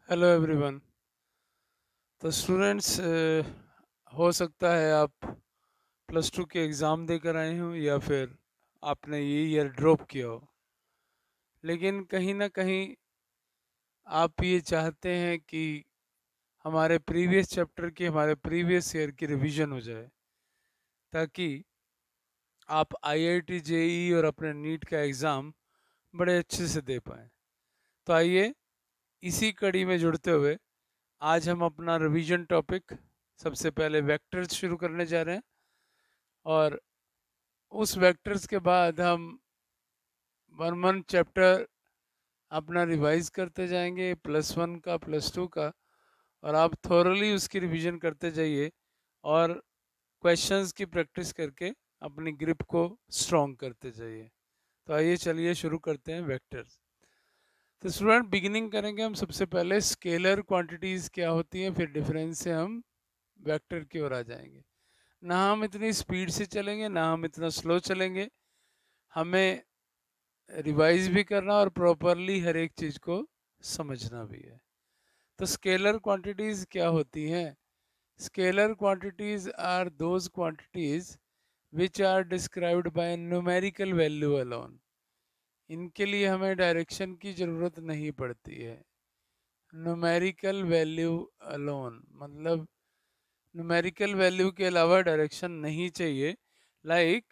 Hello everyone. तो students, हो सकता है आप प्लस टू के एग्ज़ाम देकर आए हो या फिर आपने ये ईयर ड्रॉप किया हो, लेकिन कहीं ना कहीं आप ये चाहते हैं कि हमारे प्रीवियस चैप्टर की, हमारे प्रीवियस ईयर की रिवीजन हो जाए, ताकि आप आईआईटी जेईई और अपने नीट का एग्ज़ाम बड़े अच्छे से दे पाएँ। तो आइए, इसी कड़ी में जुड़ते हुए आज हम अपना रिवीजन टॉपिक सबसे पहले वेक्टर्स शुरू करने जा रहे हैं, और उस वेक्टर्स के बाद हम वन वन चैप्टर अपना रिवाइज करते जाएंगे, प्लस वन का, प्लस टू का, और आप थोरली उसकी रिवीजन करते जाइए और क्वेश्चंस की प्रैक्टिस करके अपनी ग्रिप को स्ट्रॉन्ग करते जाइए। तो आइए चलिए शुरू करते हैं वेक्टर्स। तो स्टूडेंट, बिगिनिंग करेंगे हम सबसे पहले स्केलर क्वांटिटीज़ क्या होती हैं, फिर डिफरेंस से हम वेक्टर की ओर आ जाएंगे। ना हम इतनी स्पीड से चलेंगे, ना हम इतना स्लो चलेंगे, हमें रिवाइज भी करना और प्रॉपरली हर एक चीज़ को समझना भी है। तो स्केलर क्वांटिटीज़ क्या होती हैं? Scalar quantities are those quantities which are described by numerical value alone. इनके लिए हमें डायरेक्शन की ज़रूरत नहीं पड़ती है। न्यूमेरिकल वैल्यू अलोन मतलब न्यूमेरिकल वैल्यू के अलावा डायरेक्शन नहीं चाहिए। लाइक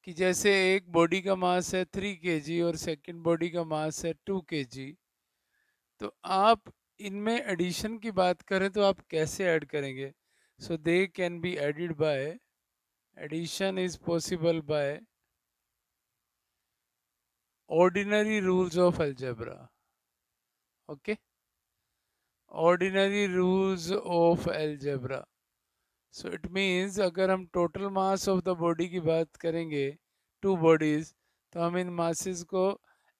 कि जैसे एक बॉडी का मास है 3 kg और सेकंड बॉडी का मास है 2 kg, तो आप इनमें एडिशन की बात करें तो आप कैसे ऐड करेंगे? So they can be added by, addition is possible by ordinary rules of algebra. Okay, ordinary rules of algebra. So it means अगर हम total mass of the body की बात करेंगे, टू बॉडीज, तो हम इन मासेस को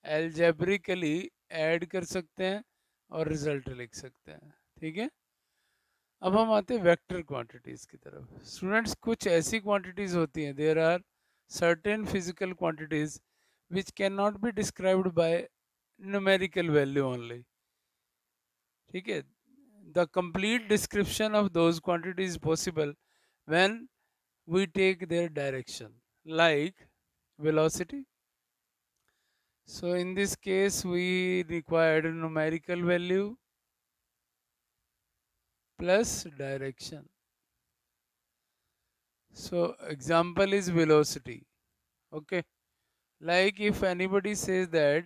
एल्जेब्रिकली ऐड कर सकते हैं और रिजल्ट लिख सकते हैं। ठीक है, अब हम आते हैं वेक्टर क्वांटिटीज की तरफ। स्टूडेंट्स, कुछ ऐसी क्वांटिटीज होती हैं, there are certain physical quantities which can not be described by numerical value only. ठीक है, the complete description of those quantities possible when we take their direction, like velocity. So in this case we required numerical value plus direction. So example is velocity. Okay, like if anybody says that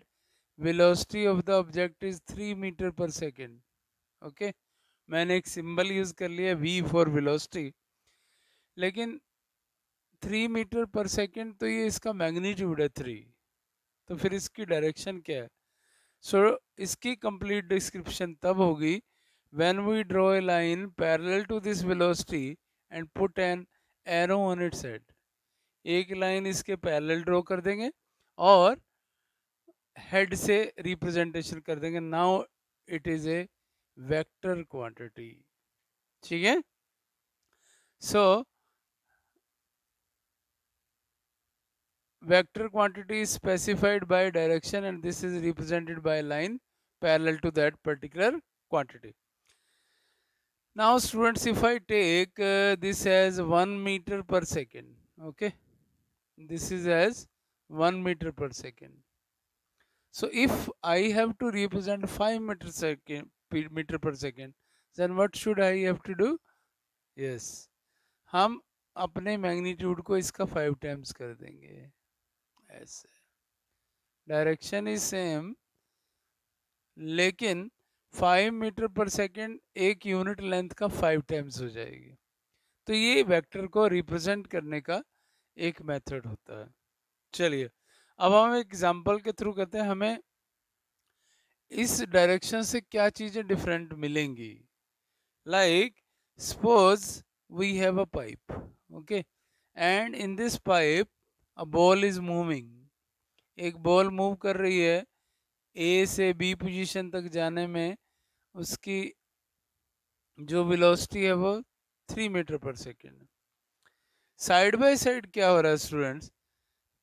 velocity of the object is 3 meter per second. Okay, मैंने एक symbol use कर लिया v for velocity, लेकिन 3 metre पर second तो ये इसका magnitude है 3, तो फिर इसकी डायरेक्शन क्या है? सो इसकी कंप्लीट डिस्क्रिप्शन तब होगी when we draw a line parallel to this velocity and put an arrow on its head. एक लाइन इसके पैरेलल ड्रॉ कर देंगे और हेड से रिप्रेजेंटेशन कर देंगे। Now it is a vector quantity. ठीक है, सो vector quantity is specified by direction and this is represented by a line parallel to that particular quantity. Now students, if I take this as 1 meter per second, okay, this is as 1 meter per second. So if I have to represent 5 meter per second, then what should I have to do? Yes, हम अपने magnitude को इसका 5 times कर देंगे। ऐसे direction is same, लेकिन 5 metre पर second एक यूनिट लेंथ का 5 टाइम्स हो जाएगी। तो ये वेक्टर को रिप्रेजेंट करने का एक मेथड होता है। चलिए, अब हम एग्जांपल के थ्रू करते हैं, हमें इस डायरेक्शन से क्या चीज़ें डिफरेंट मिलेंगी। Like suppose we have a pipe, okay, and in this pipe a ball is moving. एक बॉल मूव कर रही है, ए से बी पोजीशन तक जाने में उसकी जो वेलोसिटी है वो 3 मीटर पर सेकेंड। साइड बाय साइड क्या हो रहा है स्टूडेंट्स,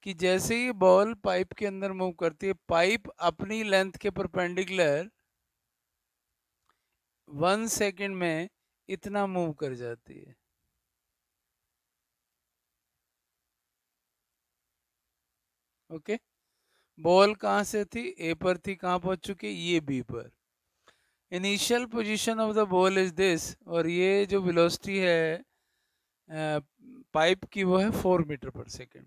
कि जैसे ही बॉल पाइप के अंदर मूव करती है, पाइप अपनी लेंथ के परपेंडिकुलर 1 सेकंड में इतना मूव कर जाती है। ओके, बॉल कहाँ से थी, ए पर थी, कहाँ पहुंच चुकी, ये बी पर। Initial position of the ball is this, और ये जो वेलोसिटी है पाइप की वो है 4 मीटर पर सेकेंड।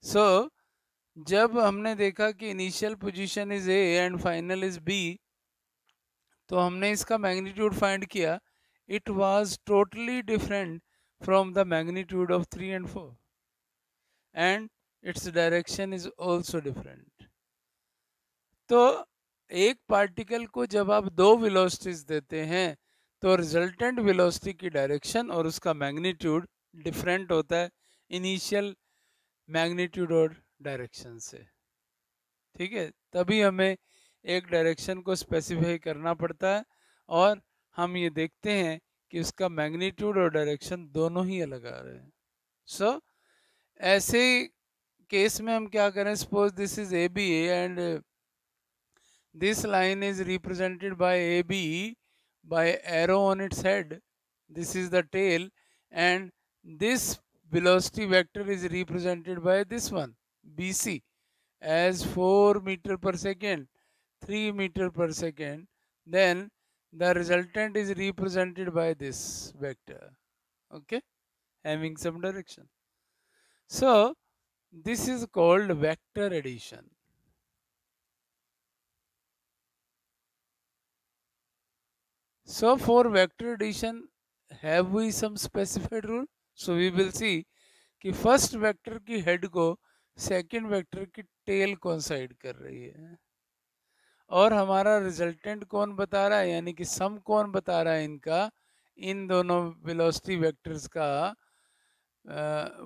सो जब हमने देखा कि initial position is A and final is B, तो हमने इसका मैग्नीट्यूड फाइंड किया। It was totally different from the magnitude of 3 and 4 and its direction is also different. तो एक पार्टिकल को जब आप दो वेलोसिटीज देते हैं तो रिजल्टेंट वेलोसिटी की डायरेक्शन और उसका मैग्नीट्यूड डिफरेंट होता है इनिशियल मैग्नीट्यूड और डायरेक्शन से। ठीक है, तभी हमें एक डायरेक्शन को स्पेसिफाई करना पड़ता है और हम ये देखते हैं कि उसका मैग्नीट्यूड और डायरेक्शन दोनों ही अलग आ रहे हैं। सो ऐसे केस में हम क्या करें, suppose this is A B and this line is represented by AB by arrow on its head. This is the tail, and this velocity vector is represented by this one BC as 4 meter per second, 3 meter per second. Then the resultant is represented by this vector, okay, having some direction. So this is called vector addition. So for vector addition, have we some specified rule? So we will see कि first vector की head को second vector की tell coincide कर रही है, और हमारा resultant कौन बता रहा है, यानी कि सम कौन बता रहा है इनका, इन दोनों वेलोसिटी वेक्टर्स का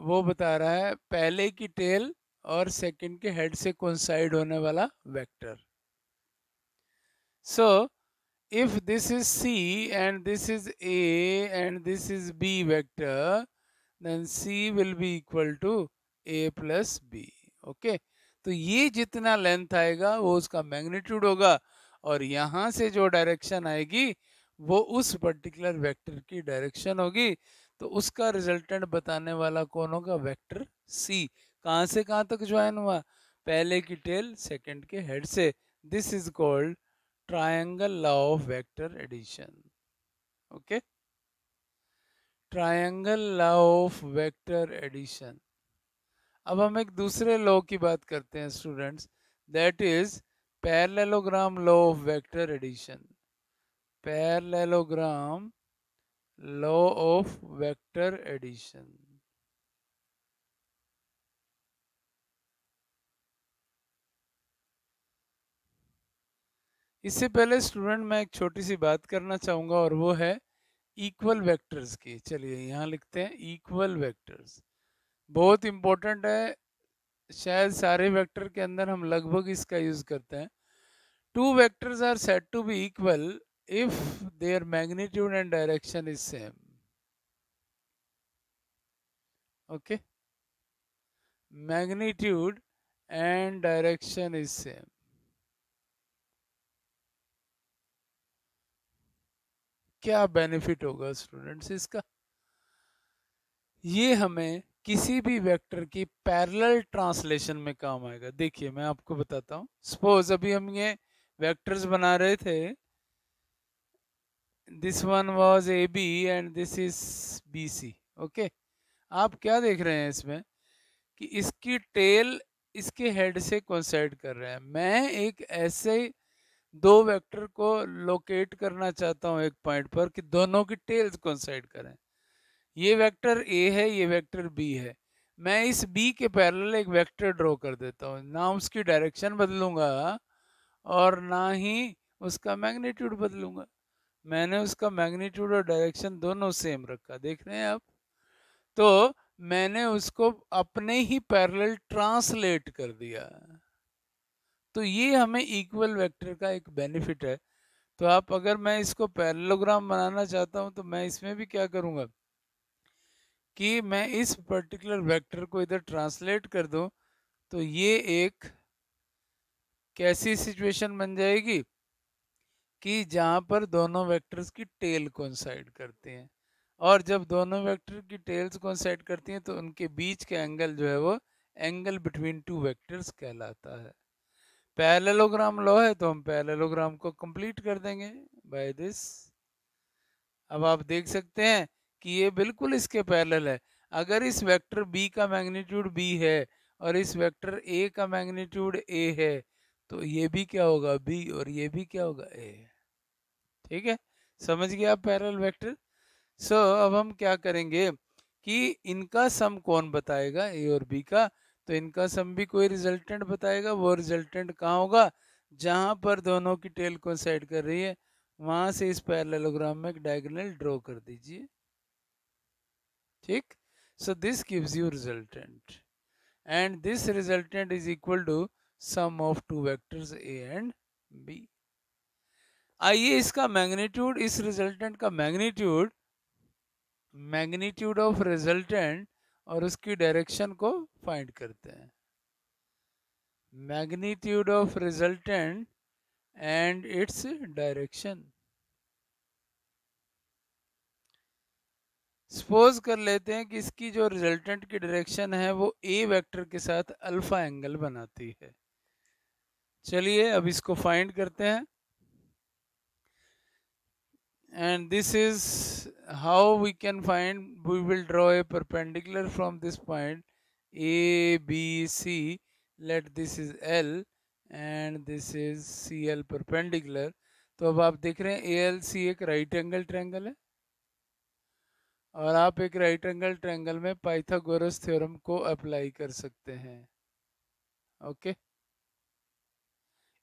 वो बता रहा है पहले की टेल और सेकंड के हेड से कोइंसाइड होने वाला vector. So if this is C and this is A and this is B vector, then C will be equal to A plus B. Okay, तो ये जितना लेंथ आएगा वो उसका मैग्नीट्यूड होगा, और यहाँ से जो डायरेक्शन आएगी वो उस पर्टिकुलर वेक्टर की डायरेक्शन होगी। तो उसका रिजल्टेंट बताने वाला कौन होगा, वेक्टर C। कहाँ से कहाँ तक ज्वाइन हुआ, पहले की टेल सेकंड के हेड से। This is called triangle law of vector addition. Okay, triangle law of vector addition. अब हम एक दूसरे लॉ की बात करते हैं students, that is parallelogram law of vector addition. Parallelogram law of vector addition. इससे पहले स्टूडेंट मैं एक छोटी सी बात करना चाहूँगा, और वो है इक्वल वेक्टर्स की। चलिए यहाँ लिखते हैं इक्वल वेक्टर्स, बहुत इम्पोर्टेंट है। शायद सारे वेक्टर के अंदर हम लगभग इसका यूज करते हैं। Two vectors are said to be equal if their magnitude and direction is same. Okay, magnitude and direction is same. क्या बेनिफिट होगा स्टूडेंट्स इसका, ये हमें किसी भी वेक्टर की पैरेलल ट्रांसलेशन में काम आएगा। देखिए मैं आपको बताता हूँ, सपोज अभी हम ये वेक्टर्स बना रहे थे, this one was A B and this is B C. Okay, आप क्या देख रहे हैं इसमें कि इसकी टेल इसके हेड से कोइंसाइड कर रहे हैं। मैं एक ऐसे दो वेक्टर को लोकेट करना चाहता हूँ एक पॉइंट पर कि दोनों की टेल्स कोइंसाइड करें। ये वेक्टर ए है, ये वेक्टर बी है। मैं इस बी के पैरेलल एक वेक्टर ड्रॉ कर देता हूँ, ना उसकी डायरेक्शन बदलूंगा और ना ही उसका मैग्नीट्यूड बदलूंगा। मैंने उसका मैग्नीट्यूड और डायरेक्शन दोनों सेम रखा, देख रहे हैं आप। तो मैंने उसको अपने ही पैरेलल ट्रांसलेट कर दिया। तो ये हमें इक्वल वेक्टर का एक बेनिफिट है। तो आप अगर मैं इसको पैरेललोग्राम बनाना चाहता हूं तो मैं इसमें भी क्या करूंगा कि मैं इस पर्टिकुलर वेक्टर को इधर ट्रांसलेट कर दूं, तो ये एक कैसी सिचुएशन बन जाएगी कि जहाँ पर दोनों वेक्टर्स की टेल कोइंसाइड करती हैं, और जब दोनों वेक्टर की टेल्स कोइंसाइड करती हैं तो उनके बीच के एंगल जो है वो एंगल बिटवीन टू वेक्टर्स कहलाता है। पैरेललोग्राम लॉ है तो हम पैरेललोग्राम को कंप्लीट कर देंगे बाय दिस। अब आप देख सकते हैं कि ये बिल्कुल इसके पैरेलल है। अगर इस वेक्टर b का मैग्नीट्यूड b है और इस वेक्टर a का मैग्नीट्यूड a है तो ये भी क्या होगा b और ये भी क्या होगा a। ठीक है, समझ गए आप पैरेलल वेक्टर। सो अब हम क्या करेंगे कि इनका सम कौन बताएगा a और b का, तो इनका सम भी कोई रिजल्टेंट बताएगा। वो रिजल्टेंट कहाँ होगा, जहां पर दोनों की टेल कोइंसाइड कर रही है वहां से इस पैरेललोग्राम में एक डायगोनल ड्रॉ कर दीजिए। ठीक, so this gives you resultant and this resultant is equal to sum of two vectors a and b। आइए इसका मैग्नीट्यूड, इस रिजल्टेंट का मैग्नीट्यूड, मैग्नीट्यूड ऑफ रिजल्टेंट और उसकी डायरेक्शन को फाइंड करते हैं। Magnitude of resultant and its direction. Suppose कर लेते हैं कि इसकी जो रिजल्टेंट की डायरेक्शन है वो ए वेक्टर के साथ अल्फा एंगल बनाती है। चलिए अब इसको फाइंड करते हैं। And this is how we can find. We will draw a perpendicular from this point A, B, C. Let this is L and this is CL perpendicular. तो अब आप देख रहे हैं ALC एक राइट एंगल ट्रायंगल है और आप एक राइट एंगल ट्रायंगल में पाइथागोरस थ्योरम को अप्लाई कर सकते हैं। ओके,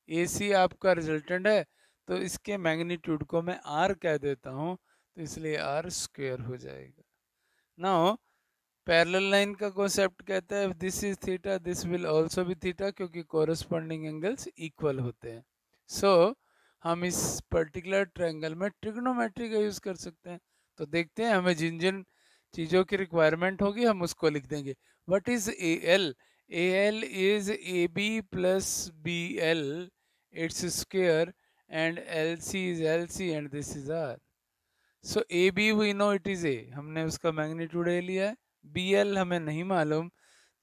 AC आपका रिजल्टेंट है तो इसके मैग्नीट्यूड को मैं R कह देता हूँ, तो इसलिए R स्क्वायर हो जाएगा। नाउ पैरेलल लाइन का कॉन्सेप्ट कहता है this is theta this will also be theta, क्योंकि कोरस्पॉन्डिंग एंगल्स इक्वल होते हैं। सो हम इस पर्टिकुलर ट्रायंगल में ट्रिग्नोमेट्री का यूज कर सकते हैं। तो देखते हैं हमें जिन जिन चीज़ों की रिक्वायरमेंट होगी हम उसको लिख देंगे। What is A L? A L is A B plus B L it's square and L C is L C and this is R. So A B we know it is A, हमने उसका magnitude ए लिया है। B L हमें नहीं मालूम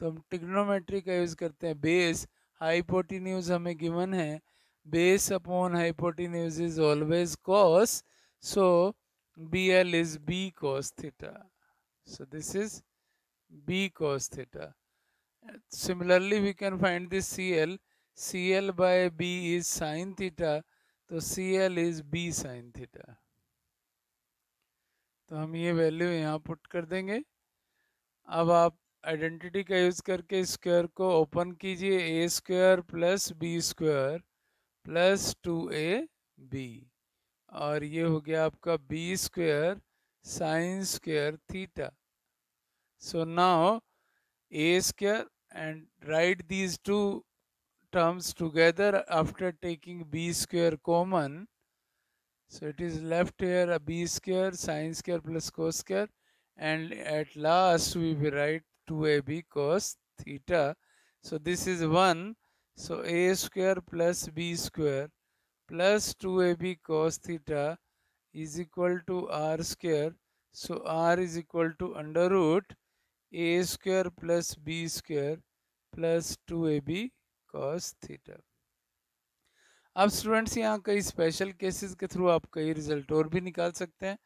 तो हम trigonometry का यूज करते हैं। बेस हाइपोटेन्यूज हमें गिवन है, base upon hypotenuse is always cos, so B L is B cos theta. So this is B cos theta. Similarly, we can find this CL. CL by B is sin theta. तो CL is B sin theta. तो हम ये value यहाँ put कर देंगे। अब आप identity का यूज करके स्क्वायर को ओपन कीजिए, A square plus B square plus 2ab, और ये हो गया आपका B square sine square theta. So now a square and write these two terms together after taking b square common. So it is left here a b square sin square plus cos square, and at last we will write 2ab cos theta. So this is 1. So a square plus b square plus 2ab cos theta is equal to r square. So r is equal to under root a square plus b square plus 2ab cos theta. अब students यहाँ कई special cases के through आप कई result और भी निकाल सकते हैं।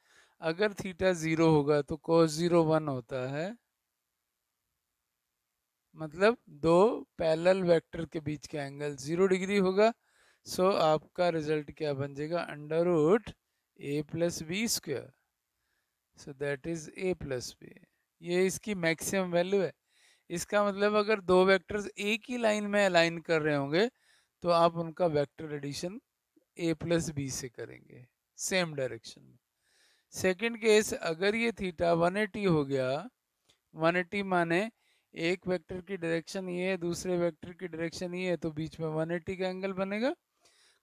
अगर थीटा 0 होगा तो cos 0 1 होता है, मतलब दो पैरेलल वेक्टर के बीच का एंगल 0 डिग्री होगा। सो आपका रिजल्ट क्या बन जाएगा, under root a plus B square. So that is a plus B. ये इसकी मैक्सिमम वैल्यू है। इसका मतलब अगर दो वेक्टर्स एक ही लाइन में अलाइन कर रहे होंगे तो आप उनका vector addition a plus B से करेंगे सेम डायरेक्शन में। सेकंड केस, अगर ये थीटा 180 हो गया, 180 माने एक वेक्टर की डायरेक्शन ये है, दूसरे वेक्टर की डायरेक्शन ये है, तो बीच में 180 का एंगल बनेगा।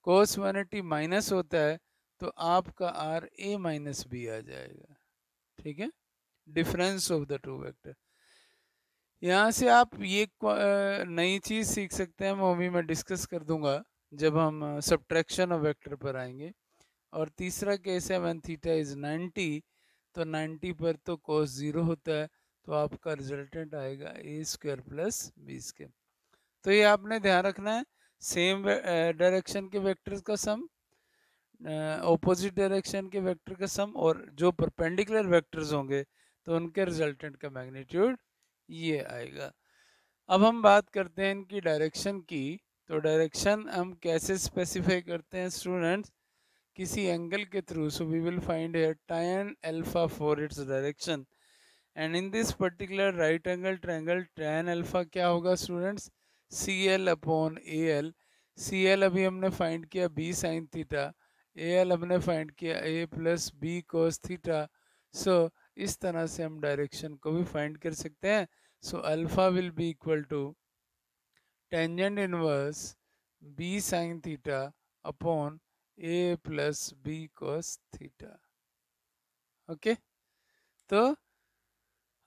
कोस 180 माइनस होता है तो आपका आर a माइनस बी आ जाएगा। ठीक है, difference of the two vector. यहाँ से आप ये नई चीज सीख सकते हैं, वो भी मैं डिस्कस कर दूंगा जब हम सब्ट्रैक्शन ऑफ वेक्टर पर आएंगे। और तीसरा केस है व्हेन थीटा इज 90, तो 90 पर तो cos 0 होता है, तो आपका रिजल्टेंट आएगा ए स्क्वायर प्लस बी स्क्वायर। तो ये आपने ध्यान रखना है, सेम डायरेक्शन के वेक्टर्स का सम, ऑपोजिट डायरेक्शन के वेक्टर का सम, और जो परपेंडिकुलर वेक्टर्स होंगे तो उनके रिजल्टेंट का मैग्नीट्यूड ये आएगा। अब हम बात करते हैं इनकी डायरेक्शन की। तो डायरेक्शन हम कैसे स्पेसिफाई करते हैं स्टूडेंट्स, किसी एंगल के through. So we will find here tan alpha for its direction, and in this particular right angle triangle tan alpha क्या होगा students, CL upon AL। CL अभी हमने फाइंड किया B साइन थीटा, AL हमने find किया A plus B cos theta. So इस तरह से हम डायरेक्शन को भी फाइंड कर सकते हैं। So alpha will be equal to tangent inverse B sine theta upon A plus B cos theta. Okay, तो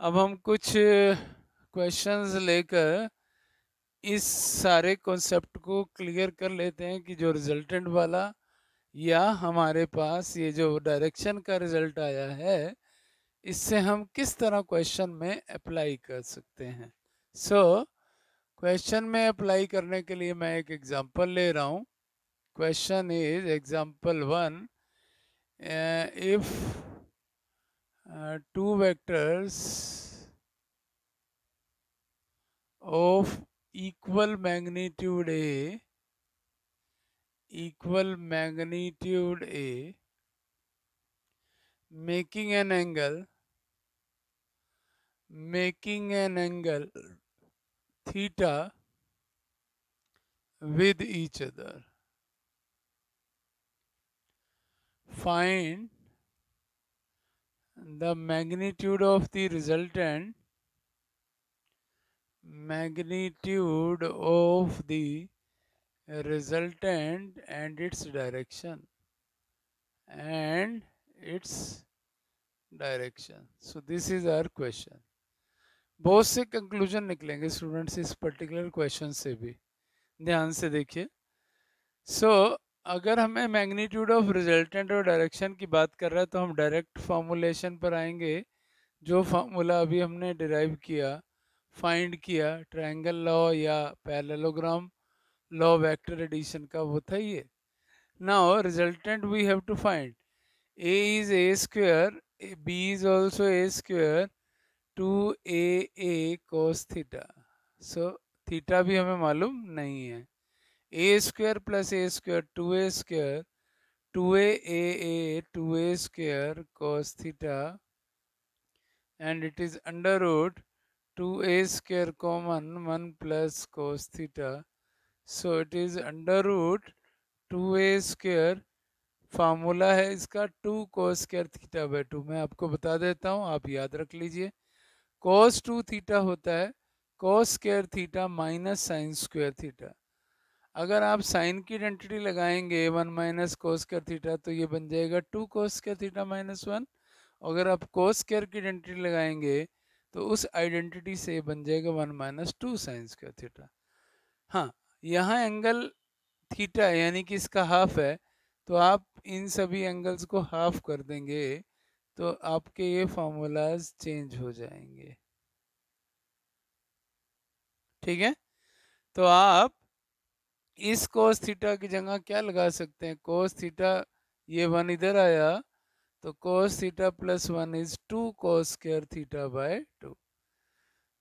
अब हम कुछ क्वेश्चंस लेकर इस सारे कॉन्सेप्ट को क्लियर कर लेते हैं कि जो रिजल्टेंट वाला या हमारे पास ये जो डायरेक्शन का रिजल्ट आया है, इससे हम किस तरह क्वेश्चन में अप्लाई कर सकते हैं। सो क्वेश्चन में अप्लाई करने के लिए मैं एक एग्जांपल ले रहा हूँ। Question is example 1, if two vectors of equal magnitude A making an angle theta with each other, find the magnitude of the resultant and its direction So this is our question. बहुत से conclusion निकलेंगे students इस particular question से भी, ध्यान से देखिए। सो अगर हमें मैग्नीट्यूड ऑफ रिजल्टेंट और डायरेक्शन की बात कर रहा है तो हम डायरेक्ट फॉर्मूलेशन पर आएंगे। जो फार्मूला अभी हमने डिराइव किया, फाइंड किया ट्रायंगल लॉ या पैरेललोग्राम लॉ वेक्टर एडिशन का, वो था ये। Now resultant we have to find, a is a square, b is also a square, 2a cos theta। So theta भी हमें मालूम नहीं है। a square plus a square 2a square, 2a square cos theta, and it is under root 2a square common 1 plus cos theta, so it is under root 2a square। Formula है इसका 2 cos square theta by 2, मैं आपको बता देता हूँ, आप याद रख लीजिए। cos 2 थीटा होता है cos square theta minus sign square theta. अगर आप साइन की आइडेंटिटी लगाएंगे 1 माइनस cos स्क्वायर थीटा, तो ये बन जाएगा 2 cos स्क्वायर थीटा माइनस 1। अगर आप cos स्क्वायर की आइडेंटिटी लगाएंगे तो उस आइडेंटिटी से बन जाएगा 1 माइनस 2 साइन स्क्वायर थीटा। हाँ, यहाँ एंगल थीटा यानी कि इसका हाफ है, तो आप इन सभी एंगल्स को हाफ कर देंगे तो आपके ये फॉर्मूलाज चेंज हो जाएंगे। ठीक है, तो आप इस cos थीटा की जगह क्या लगा सकते हैं, cos थीटा ये 1 इधर आया तो cos theta plus 1 is 2 cos square theta by 2।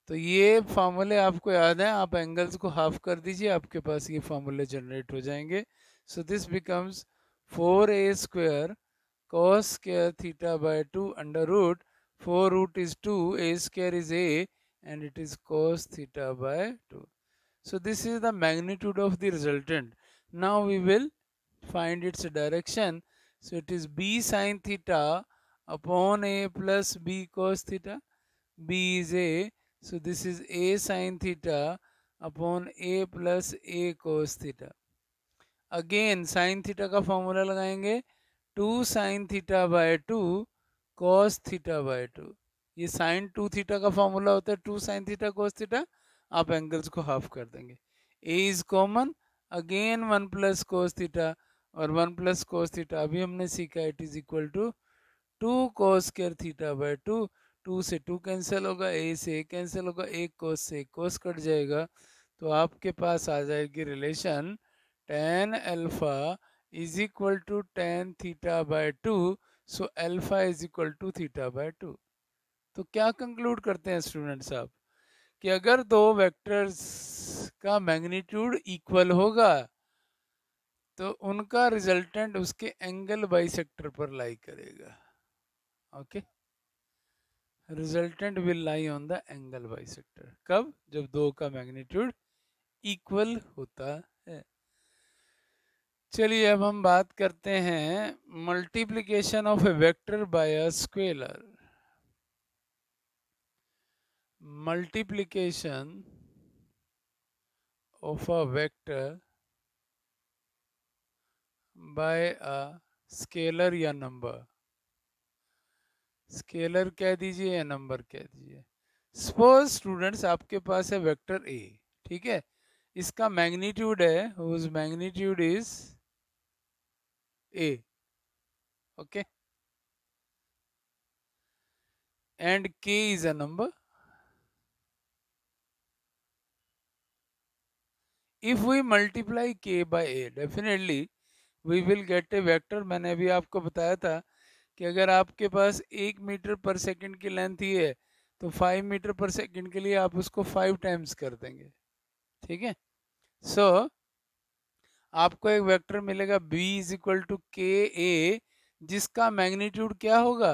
तो ये फार्मूले आपको याद है, आप एंगल्स को हाफ कर दीजिए, आपके पास ये फार्मूले जनरेट हो जाएंगे। So this becomes 4a square cos square theta by 2 under root 4 root is 2, a square is a and it is cos theta by 2. So this is the magnitude of the resultant. Now we will find its direction. So it is b sin theta upon a plus b cos theta. b is a, so this is a sin theta upon a plus a cos theta. Again sin theta का formula लगाएंगे 2 sin theta by 2 cos theta by 2। ये sin 2 theta का formula होता है 2 sin theta cos theta, आप angles को half कर देंगे। a is common, again 1 plus cos theta और 1 प्लस कोस थीटा अभी हमने सीखा, it is equal to 2 cos square theta by 2। 2 से 2 कैंसिल होगा, ए से ए कैंसिल होगा, एक कोस से एक कोस कट जाएगा, तो आपके पास आ जाएगी relation tan alpha is equal to tan theta by 2। So alpha is equal to theta by 2। तो क्या कंक्लूड करते हैं स्टूडेंट्स आप, कि अगर दो वेक्टर्स का मैग्नीट्यूड इक्वल होगा तो उनका रिजल्टेंट उसके एंगल बाइसेक्टर पर लाई करेगा। Okay, resultant will lie on the angle bisector. कब? जब दो का मैग्नीट्यूड इक्वल होता है। चलिए अब हम बात करते हैं multiplication of A vector by a scalar. Multiplication of a vector by a scalar या नंबर, स्केलर कह दीजिए या नंबर कह दीजिए। सपोज स्टूडेंट्स आपके पास है वेक्टर ए, ठीक है, इसका मैग्नीट्यूड है, whose magnitude is A, okay, and K is a number. If we multiply K by A, definitely we will get a vector. मैंने अभी आपको बताया था कि अगर आपके पास 1 मीटर पर सेकंड की लेंथ ही है तो 5 मीटर पर सेकंड के लिए आप उसको 5 टाइम्स कर देंगे, ठीक है। सो आपको एक वेक्टर मिलेगा b इज इक्वल टू के ए, जिसका मैग्नीट्यूड क्या होगा,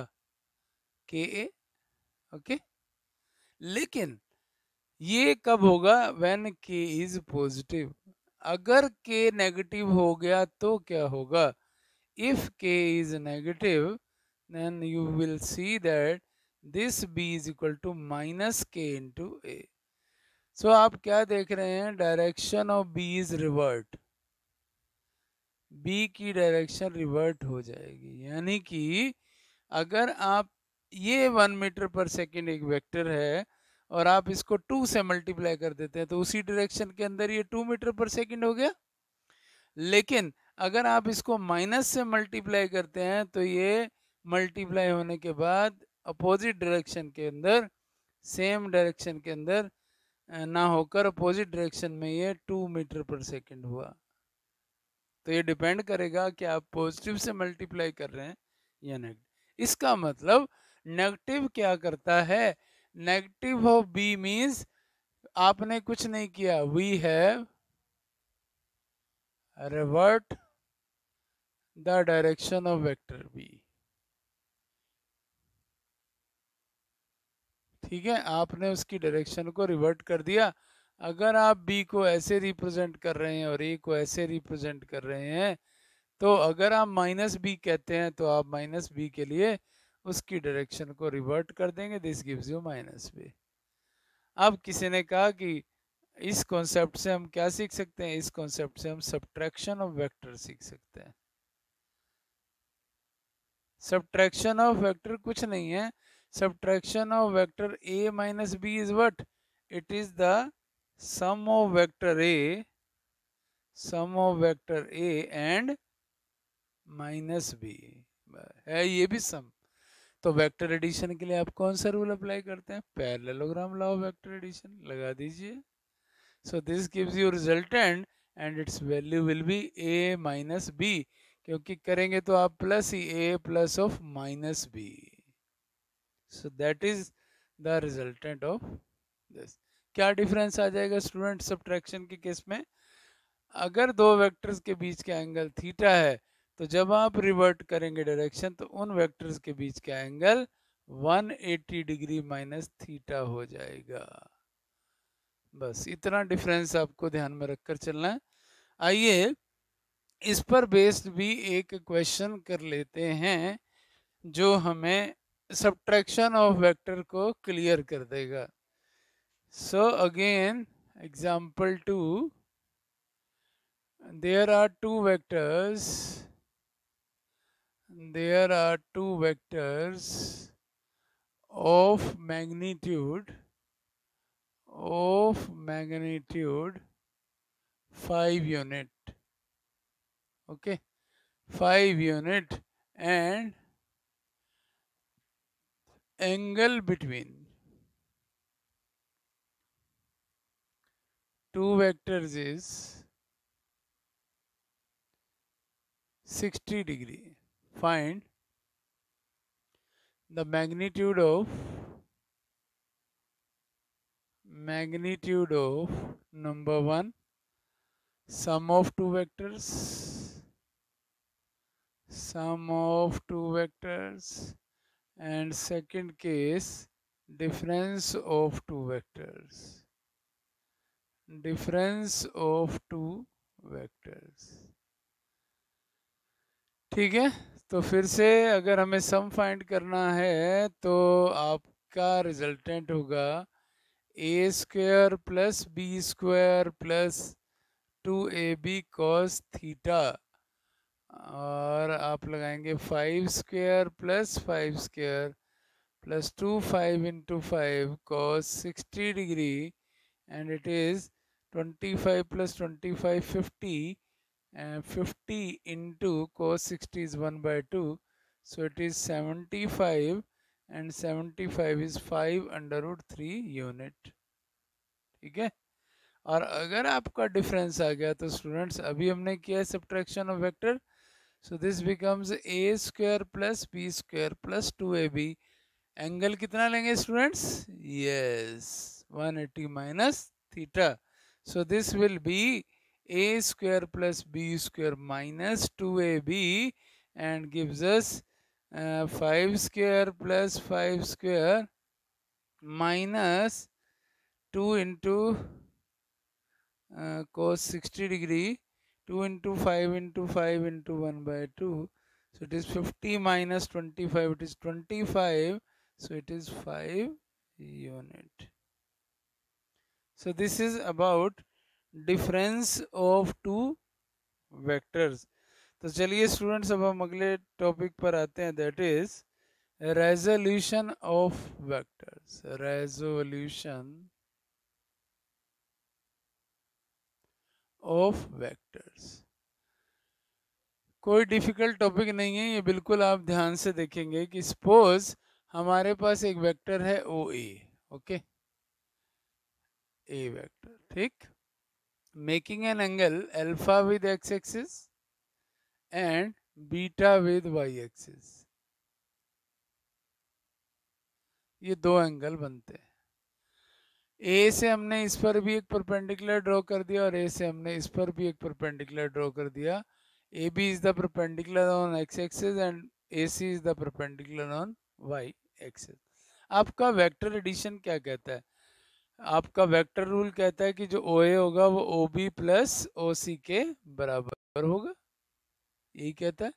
के ए, ओके। लेकिन ये कब होगा, व्हेन k इज पॉजिटिव। अगर k नेगेटिव हो गया तो क्या होगा, if k is negative then you will see that this b is equal to minus k into a। so आप क्या देख रहे हैं, direction of b is revert, b की डायरेक्शन रिवर्ट हो जाएगी। यानी कि अगर आप ये 1 मीटर पर सेकेंड एक वेक्टर है और आप इसको 2 से मल्टीप्लाई कर देते हैं तो उसी डायरेक्शन के अंदर ये 2 मीटर पर सेकेंड हो गया। लेकिन अगर आप इसको माइनस से मल्टीप्लाई करते हैं तो ये मल्टीप्लाई होने के बाद अपोजिट डायरेक्शन के अंदर, सेम डायरेक्शन के अंदर ना होकर अपोजिट डायरेक्शन में ये 2 मीटर पर सेकेंड हुआ। तो ये डिपेंड करेगा कि आप पॉजिटिव से मल्टीप्लाई कर रहे हैं या नेगेटिव। इसका मतलब नेगेटिव क्या करता है, नेगेटिव ऑफ बी मीन्स आपने कुछ नहीं किया, we have revert the direction of vector B, ठीक है, आपने उसकी डायरेक्शन को रिवर्ट कर दिया। अगर आप बी को ऐसे रिप्रेजेंट कर रहे हैं और ए को ऐसे रिप्रेजेंट कर रहे हैं तो अगर आप माइनस बी कहते हैं तो आप माइनस बी के लिए उसकी डायरेक्शन को रिवर्ट कर देंगे, this gives you minus B. अब किसी ने कहा कि इस कॉन्सेप्ट से हम क्या सीख सकते हैं, इस कॉन्सेप्ट से हम सब्ट्रैक्शन ऑफ वेक्टर सीख सकते हैं। सब्ट्रैक्शन ऑफ वेक्टर कुछ नहीं है, subtraction of vector a minus B is what, it is the sum of vector a, sum of vector a and minus B है, ये भी सम। तो वेक्टर एडिशन के लिए आप कौन सा रूल अप्लाई करते हैं, parallelogram law of vector addition लगा दीजिए। So this gives you resultant and it's value will be a minus B, क्योंकि करेंगे तो आप प्लस ही a plus of minus B. So that is the resultant of this. क्या difference आ जाएगा स्टूडेंट सब्ट्रैक्शन के केस में, अगर दो वेक्टर्स के बीच का एंगल थीटा है तो जब आप रिवर्ट करेंगे डायरेक्शन तो उन वेक्टर्स के बीच का एंगल 180 डिग्री माइनस थीटा हो जाएगा। बस इतना डिफरेंस आपको ध्यान में रखकर चलना है। आइए इस पर बेस्ड भी एक क्वेश्चन कर लेते हैं जो हमें सब्ट्रैक्शन ऑफ वेक्टर को क्लियर कर देगा। So again example 2, there are two vectors, there are two vectors of magnitude 5 unit, okay, 5 unit and angle between two vectors is 60 degree. Find the magnitude of number 1 sum of two vectors, and second case difference of two vectors. ठीक है, तो फिर से अगर हमें sum find करना है तो आपका रिजल्टेंट होगा A square plus B square plus 2ab cos theta, और आप लगाएंगे 5 square plus 5 square plus 5 into 5 cos 60 degree, and it is 25 plus 25 50, and 50 into cos 60 is 1 by 2, so it is 75, and 75 is 5 under root 3 unit. ठीक है, और अगर आपका difference आ गया तो स्टूडेंट्स अभी हमने किया है subtraction of vector, so this becomes A square plus B square plus 2ab. Angle कितना लेंगे students? Yes, 180 minus theta. So this will be a square plus b square minus 2ab and gives us 5 square plus 5 square minus 2 into cos 60 degree, 2 into 5 into 5 into 1 by 2. So it is 50 minus 25, it is 25. So it is 5 unit. So this is about difference of two vectors. तो चलिए students अब हम अगले topic पर आते हैं, that is resolution of vectors. Resolution of vectors कोई difficult topic नहीं है, ये बिल्कुल आप ध्यान से देखेंगे कि सपोज हमारे पास एक वेक्टर है O A. Okay, A vector, ठीक, making an angle alpha with X axis and beta with Y axis. ये दो एंगल बनते हैं. ए से हमने इस पर भी एक परपेंडिकुलर ड्रॉ कर दिया और ए से हमने इस पर भी एक परपेंडिकुलर ड्रॉ कर दिया. A B is the perpendicular on X axis and A C is the perpendicular on Y axis. आपका वेक्टर एडिशन क्या कहता है? आपका वेक्टर रूल कहता है कि जो ओ ए होगा वो ओ बी प्लस ओ सी के बराबर होगा, यही कहता है.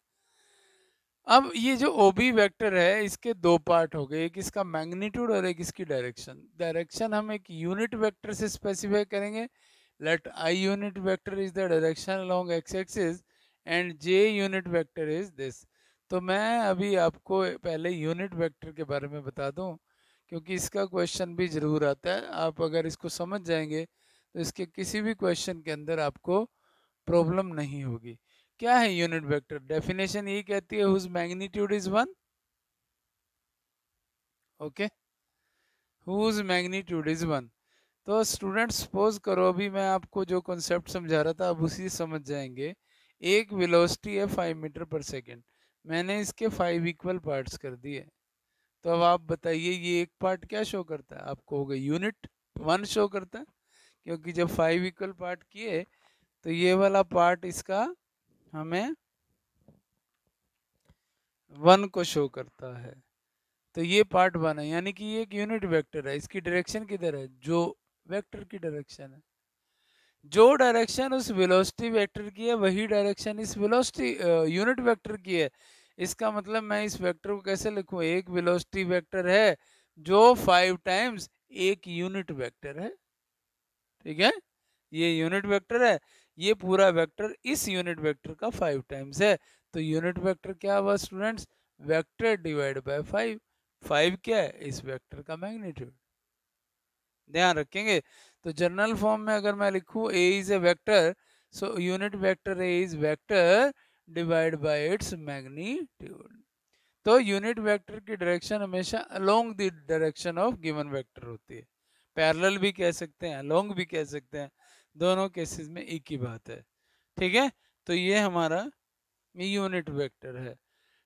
अब ये जो ओ बी वेक्टर है इसके दो पार्ट हो गए, एक इसका मैग्नीट्यूड और एक इसकी डायरेक्शन. डायरेक्शन हम एक यूनिट वेक्टर से स्पेसिफाई करेंगे. Let I unit vector is the direction along X axis and J unit vector is this. तो मैं अभी आपको पहले यूनिट वेक्टर के बारे में बता दूं, क्योंकि इसका क्वेश्चन भी जरूर आता है. आप अगर इसको समझ जाएंगे तो इसके किसी भी क्वेश्चन के अंदर आपको प्रॉब्लम नहीं होगी. क्या है यूनिट वेक्टर? डेफिनेशन यही कहती है whose magnitude is 1. Okay, whose magnitude is 1. तो स्टूडेंट सपोज करो अभी मैं आपको जो कॉन्सेप्ट समझा रहा था अब उसी समझ जाएंगे. एक वेलोसिटी है 5 मीटर पर सेकेंड, मैंने इसके 5 इक्वल पार्ट्स कर दिए. तो अब आप बताइए ये एक पार्ट क्या शो करता है? आपको होगा यूनिट 1 शो करता है, क्योंकि जब 5 इक्वल पार्ट किए तो ये वाला पार्ट इसका हमें 1 को शो करता है. तो ये पार्ट 1 है, यानी कि ये एक यूनिट वेक्टर है. इसकी डायरेक्शन किधर है? जो वेक्टर की डायरेक्शन है, जो डायरेक्शन उस वेलोसिटी वेक्टर की है वही डायरेक्शन इस वेलोसिटी यूनिट वेक्टर की है. इसका मतलब मैं इस वेक्टर को कैसे लिखूं? एक वेलोसिटी वेक्टर है जो 5 टाइम्स एक यूनिट वेक्टर है. ठीक है, ये यूनिट वेक्टर है, ये पूरा वेक्टर इस यूनिट वेक्टर का 5 टाइम्स है. तो यूनिट वेक्टर क्या हुआ स्टूडेंट्स? Vector divide bye 5. 5 क्या है? इस वेक्टर का मैग्नीट्यूड. ध्यान रखेंगे. तो जनरल फॉर्म में अगर मैं लिखूं A is a vector, so unit vector A is vector divide by its magnitude. तो यूनिट वेक्टर की डायरेक्शन हमेशा along the direction of given vector होती है। पैरेलल भी कह सकते हैं, अलोंग भी कह सकते हैं, दोनों केसेस में एक ही बात है। ठीक है, तो ये हमारा यूनिट वेक्टर है।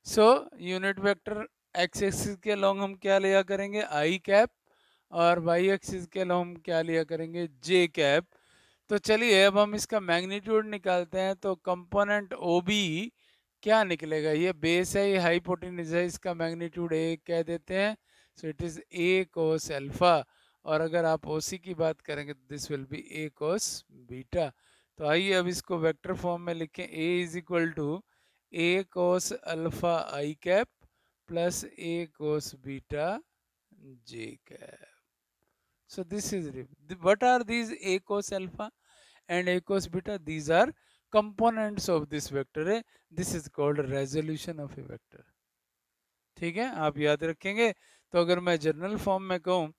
सो यूनिट वेक्टर एक्स एक्सिस के अलोंग हम क्या लिया करेंगे, आई कैप, और वाई एक्सिस के अलोंग हम क्या लिया करेंगे, जे कैप। तो चलिए अब हम इसका मैग्नीट्यूड निकालते हैं। तो कंपोनेंट ओ बी क्या निकलेगा, ये बेस है, ये हाइपोटेन्यूज है, इसका मैग्नीट्यूड ए कह देते हैं। So it is A cos alpha. और अगर आप ओसी की बात करेंगे तो this will be A cos beta. तो आइए अब इसको वेक्टर फॉर्म में लिखें। A is equal to A cos alpha I cap plus A cos beta J cap. So this is what are these a cos alpha and a cos beta? These are components of this vector. This is called resolution of a vector. ठीक है, आप याद रखेंगे। तो अगर मैं general form में कहूँ,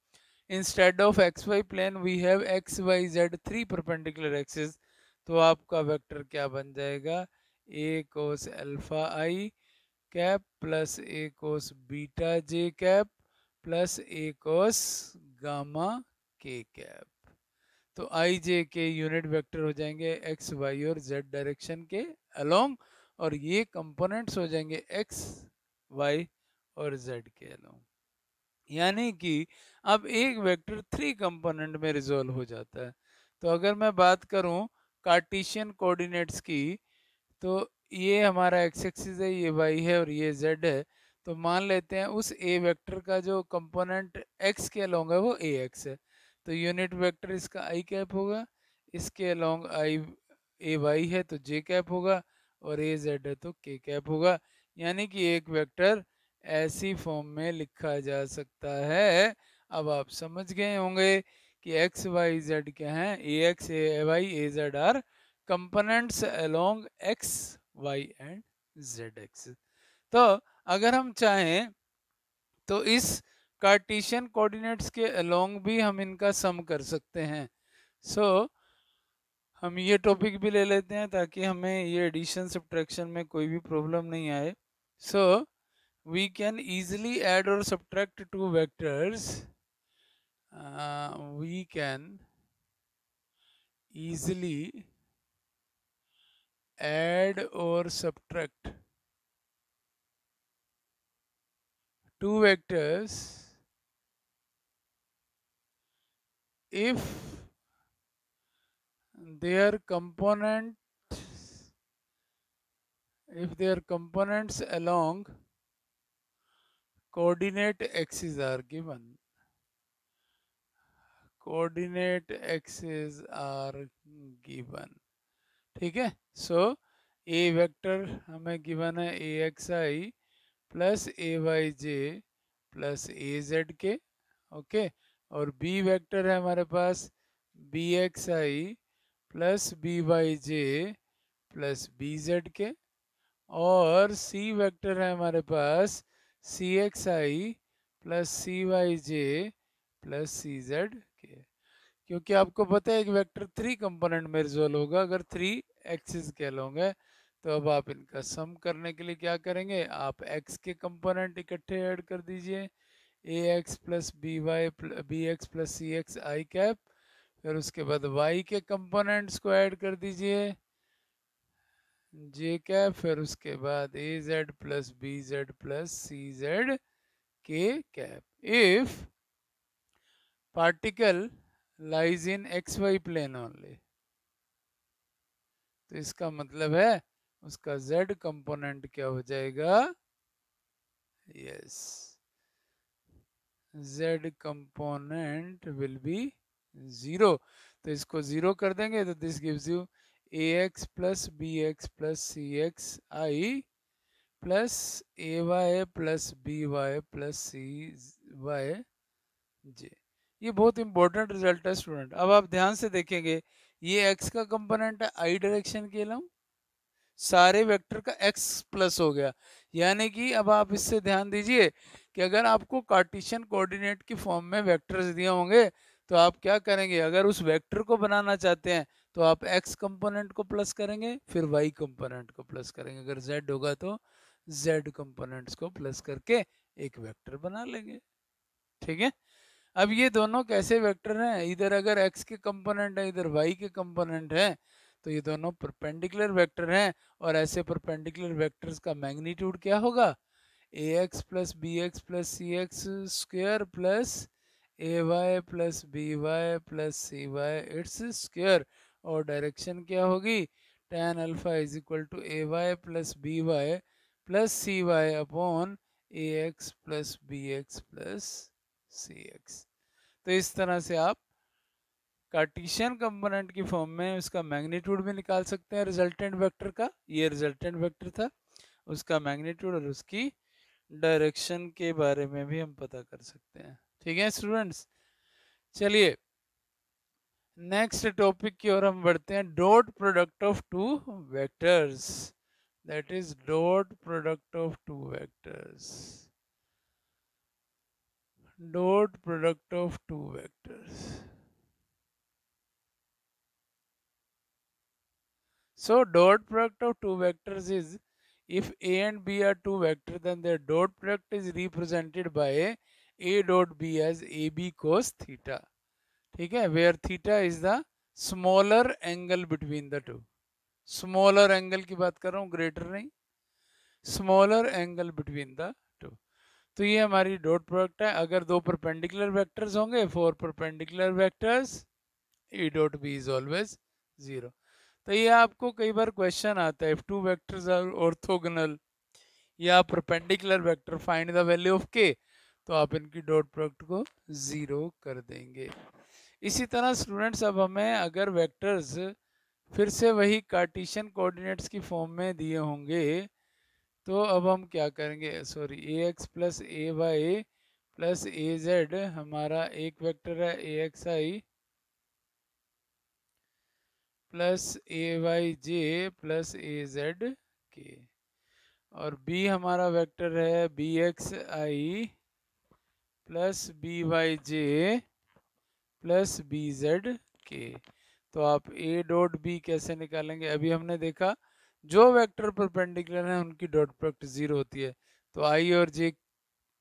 instead of X Y plane we have X Y Z three perpendicular axis, तो आपका वेक्टर क्या बन जाएगा, A cos alpha I cap plus A cos beta J cap plus A cos gamma K cap. तो I J K unit vector हो जाएंगे X Y और Z direction के अलोंग, और ये कंपोनेंट्स हो जाएंगे एक्स वाई और जेड के अलोंग। यानी कि अब एक वेक्टर थ्री कंपोनेंट में रिजोल्व हो जाता है। तो अगर मैं बात करूं कार्टेशियन कोऑर्डिनेट्स की, तो ये हमारा एक्स एक्सिस है, ये वाई है और ये जेड है। तो मान लेते हैं उस ए वेक्टर का जो कंपोनेंट एक्स के अलोंग है वो ए एक्स है, तो यूनिट वेक्टर इसका आई कैप होगा। इसके अलोंग आई ए वाई है तो जे कैप होगा, और ए जेड है तो के कैप होगा। यानी कि एक वेक्टर ऐसी फॉर्म में लिखा जा सकता है। अब आप समझ गए होंगे कि एक्स वाई जेड क्या हैं, A X A Y A Z are components along X Y and Z axis. तो अगर हम चाहें तो इस कार्टेशियन कोऑर्डिनेट्स के अलोंग भी हम इनका सम कर सकते हैं। सो हम ये टॉपिक भी ले लेते हैं ताकि हमें ये एडिशन सब्ट्रैक्शन में कोई भी प्रॉब्लम नहीं आए। सो we can easily add or subtract two vectors. We can easily add or subtract two vectors if their components along coordinate axes are given. Coordinate axes are given. ठीक है, सो ए vector हमें given है ए x I plus A Y J plus A Z के, okay. और B vector है हमारे पास B x I plus B Y J plus B Z के, और सी वेक्टर है हमारे पास सी X I plus C Y J plus C Z के। क्योंकि आपको पता है एक वेक्टर थ्री कंपोनेंट में रिजोल्व होगा अगर थ्री एक्सिस के अलोंग है। तो अब आप इनका सम करने के लिए क्या करेंगे, आप x के कंपोनेंट इकट्ठे ऐड कर दीजिए, A X plus B X plus C X I cap, फिर उसके बाद y के कंपोनेंट्स को ऐड कर दीजिए जे कैप, फिर उसके बाद A Z plus B Z plus C Z K cap. If particle lies in X Y plane only, तो इसका मतलब है उसका z कंपोनेंट क्या हो जाएगा, yes, z component will be 0। तो इसको 0 कर देंगे तो this gives you A X plus B X plus C X I plus A Y plus B Y plus C Y J. ये बहुत इंपॉर्टेंट रिजल्ट है स्टूडेंट। अब आप ध्यान से देखेंगे, ये x का कंपोनेंट है आई डायरेक्शन के अलोंग, सारे वेक्टर का x प्लस हो गया। यानी कि अब आप इससे ध्यान दीजिए कि अगर आपको कार्टेशियन कोऑर्डिनेट की फॉर्म में वेक्टर्स दिए होंगे तो आप क्या करेंगे, अगर उस वेक्टर को बनाना चाहते हैं तो आप x कंपोनेंट को प्लस करेंगे, फिर y कंपोनेंट को प्लस करेंगे, अगर z होगा तो z कंपोनेंट्स को प्लस करके एक वेक्टर बना लेंगे। ठीक है, अब ये दोनों कैसे वेक्टर हैं, इधर अगर x के कंपोनेंट है, इधर y के कंपोनेंट है, तो ये दोनों परपेंडिकुलर वेक्टर हैं, और ऐसे परपेंडिकुलर वेक्टर्स का मैग्नीट्यूड क्या होगा, ax plus B X plus C X square plus A Y plus B Y plus C Y it's square, और डायरेक्शन क्या होगी, tan alpha is equal to A Y plus B Y plus C Y upon A X plus B X plus C X. तो इस तरह से आप Cartesian component की form में उसका मैग्नीट्यूड भी निकाल सकते हैं रिजल्टेंट वेक्टर का, ये रिजल्टेंट वेक्टर था, उसका मैग्नीट्यूड और उसकी डायरेक्शन के बारे में भी हम पता कर सकते हैं। ठीक है स्टूडेंट्स, चलिए नेक्स्ट टॉपिक की ओर हम बढ़ते हैं, dot product of two vectors, that is dot product of two vectors, dot product of two vectors. So dot product of two vectors is, if A and B are two vectors, then their dot product is represented by A dot B as AB cos theta. ठीक है, where theta is the smaller angle between the two. Smaller angle की बात कर रहा हूँ, greater नहीं, smaller angle between the two. तो ये हमारी डॉट प्रोडक्ट है। अगर दो परपेंडिकुलर वेक्टर्स होंगे, for perpendicular vectors, A dot B is always 0। तो ये आपको कई बार क्वेश्चन आता है, if two vectors are orthogonal या perpendicular vector find the value of K, तो आप इनकी डॉट प्रोडक्ट को 0 कर देंगे। इसी तरह स्टूडेंट्स, अब हमें अगर वेक्टर्स फिर से वही कार्टेशियन कोऑर्डिनेट्स की फॉर्म में दिए होंगे, तो अब हम क्या करेंगे, sorry, A X plus A Y plus A Z हमारा एक वेक्टर है, ए x I plus A Y J plus A Z के, और बी हमारा वेक्टर है B x I plus B Y J plus B Z के। तो आप ए डॉट बी कैसे निकालेंगे, अभी हमने देखा जो वेक्टर परपेंडिकुलर हैं उनकी डॉट प्रोडक्ट 0 होती है, तो आई और जे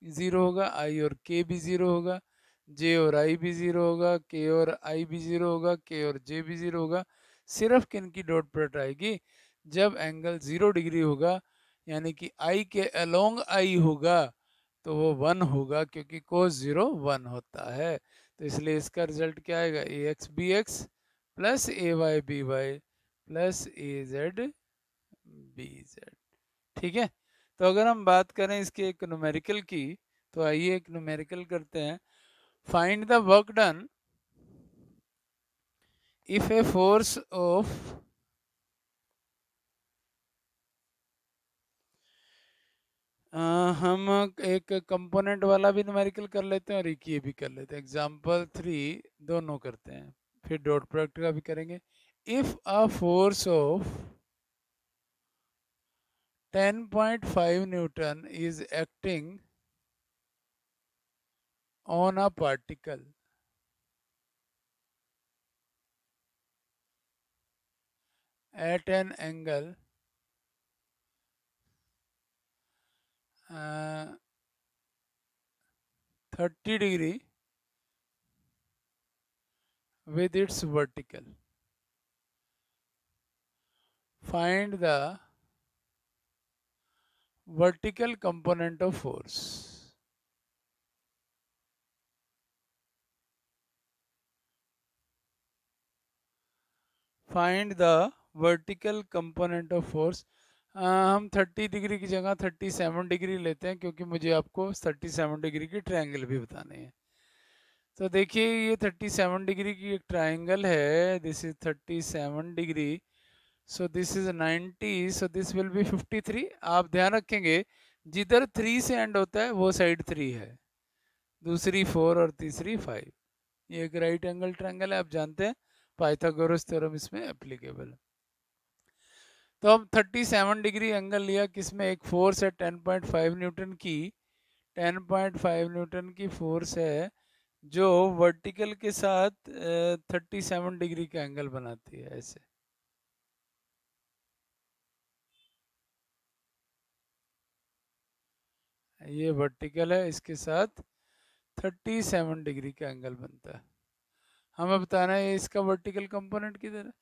0 होगा, आई और के भी 0 होगा, जे और आई भी 0 होगा, के और आई भी 0 होगा, के और जे भी 0 होगा। सिर्फ किन की डॉट प्रोडक्ट आएगी, जब एंगल 0 डिग्री होगा, यानी कि आई के अलोंग आई होगा, तो वो 1 होगा, क्योंकि कोस 0 1 होता है। तो इसलिए इसका रिजल्ट क्या आएगा, ए x B X plus A Y B Y plus A Z B Z. ठीक है, तो अगर हम बात करें इसके एक न्यूमेरिकल की, तो आइए एक न्यूमेरिकल करते हैं। Find the work done if a force of हम एक कंपोनेंट वाला भी न्यूमेरिकल कर लेते हैं और एक ये भी कर लेते हैं, एग्जाम्पल 3 दोनों करते हैं, फिर डॉट प्रोडक्ट का भी करेंगे। If a force of 10.5 Newton is acting on a particle at an angle 30 degree with its vertical, find the vertical component of force. Find the vertical component of force. हम 30 degree की जगह 37 degree लेते हैं, क्योंकि मुझे आपको 37 degree की triangle भी बताने हैं। तो देखिए ये 37 डिग्री की एक ट्रायंगल है, this is 37 degree, so this is 90, so this will B 53। आप ध्यान रखेंगे जिधर 3 से एंड होता है वो साइड 3 है, दूसरी 4 और तीसरी 5। ये एक राइट एंगल ट्रायंगल है, आप जानते हैं पाइथागोरस थ्योरम इसमें एप्लीकेबल है। तो हम 37 डिग्री एंगल लिया, किसमें, एक फोर्स है 10.5 न्यूटन की, 10.5 न्यूटन की फोर्स है जो वर्टिकल के साथ 37 डिग्री का एंगल बनाती है ऐसे। ये वर्टिकल है, इसके साथ 37 डिग्री का एंगल बनता है। हमें बताना है इसका वर्टिकल कंपोनेंट किधर है।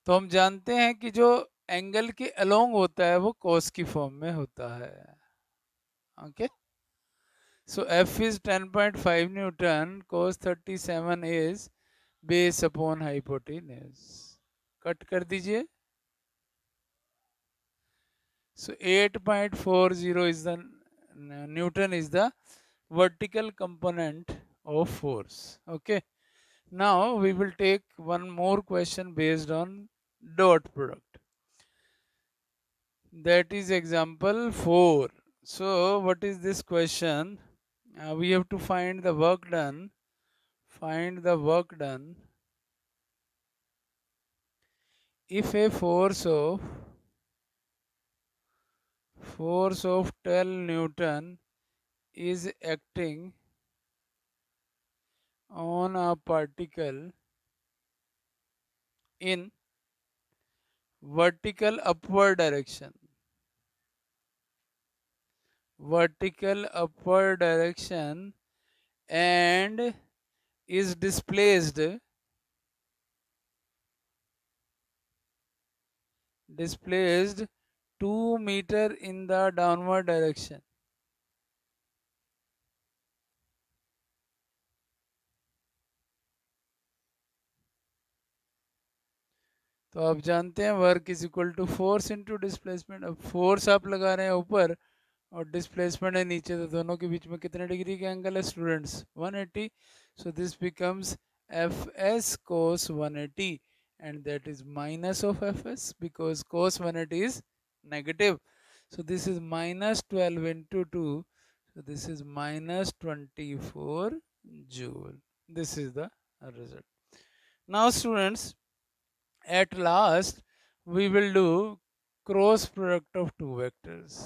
तो हम जानते हैं कि जो एंगल के अलोंग होता है वो कॉस की फॉर्म में होता है। Okay, so F is 10.5 Newton, cos 37 is base upon hypotenuse. Cut कर दीजिए। So 8.40 is the Newton is the vertical component of force. Okay. Now we will take one more question based on dot product. That is example 4. So what is this question? We have to find the work done. Find the work done if a force of 12 Newton is acting on a particle in vertical upward direction, and is displaced 2 meter in the downward direction. तो आप जानते हैं work is equal to force into displacement. अब force आप लगा रहे हैं ऊपर और डिस्प्लेसमेंट है नीचे, तो दोनों के बीच में कितने डिग्री का एंगल है students? 180। So this becomes F S cos 180 and that is minus of fs because cos 180 is negative. So this is minus 12 into 2, so this is minus 24 joule. This is the result. Now students, at last we will do cross product of two vectors.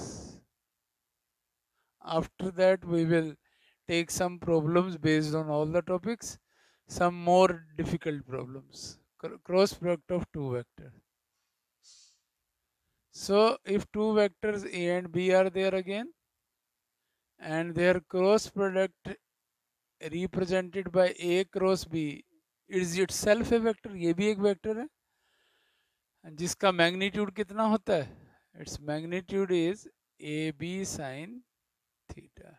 After that we will take some problems based on all the topics, some more difficult problems. Cross product of two vectors. So if two vectors A and B are there again and their cross product represented by A cross B is itself a vector, ये भी एक vector है जिसका magnitude कितना होता है? It's magnitude is A B sine theta.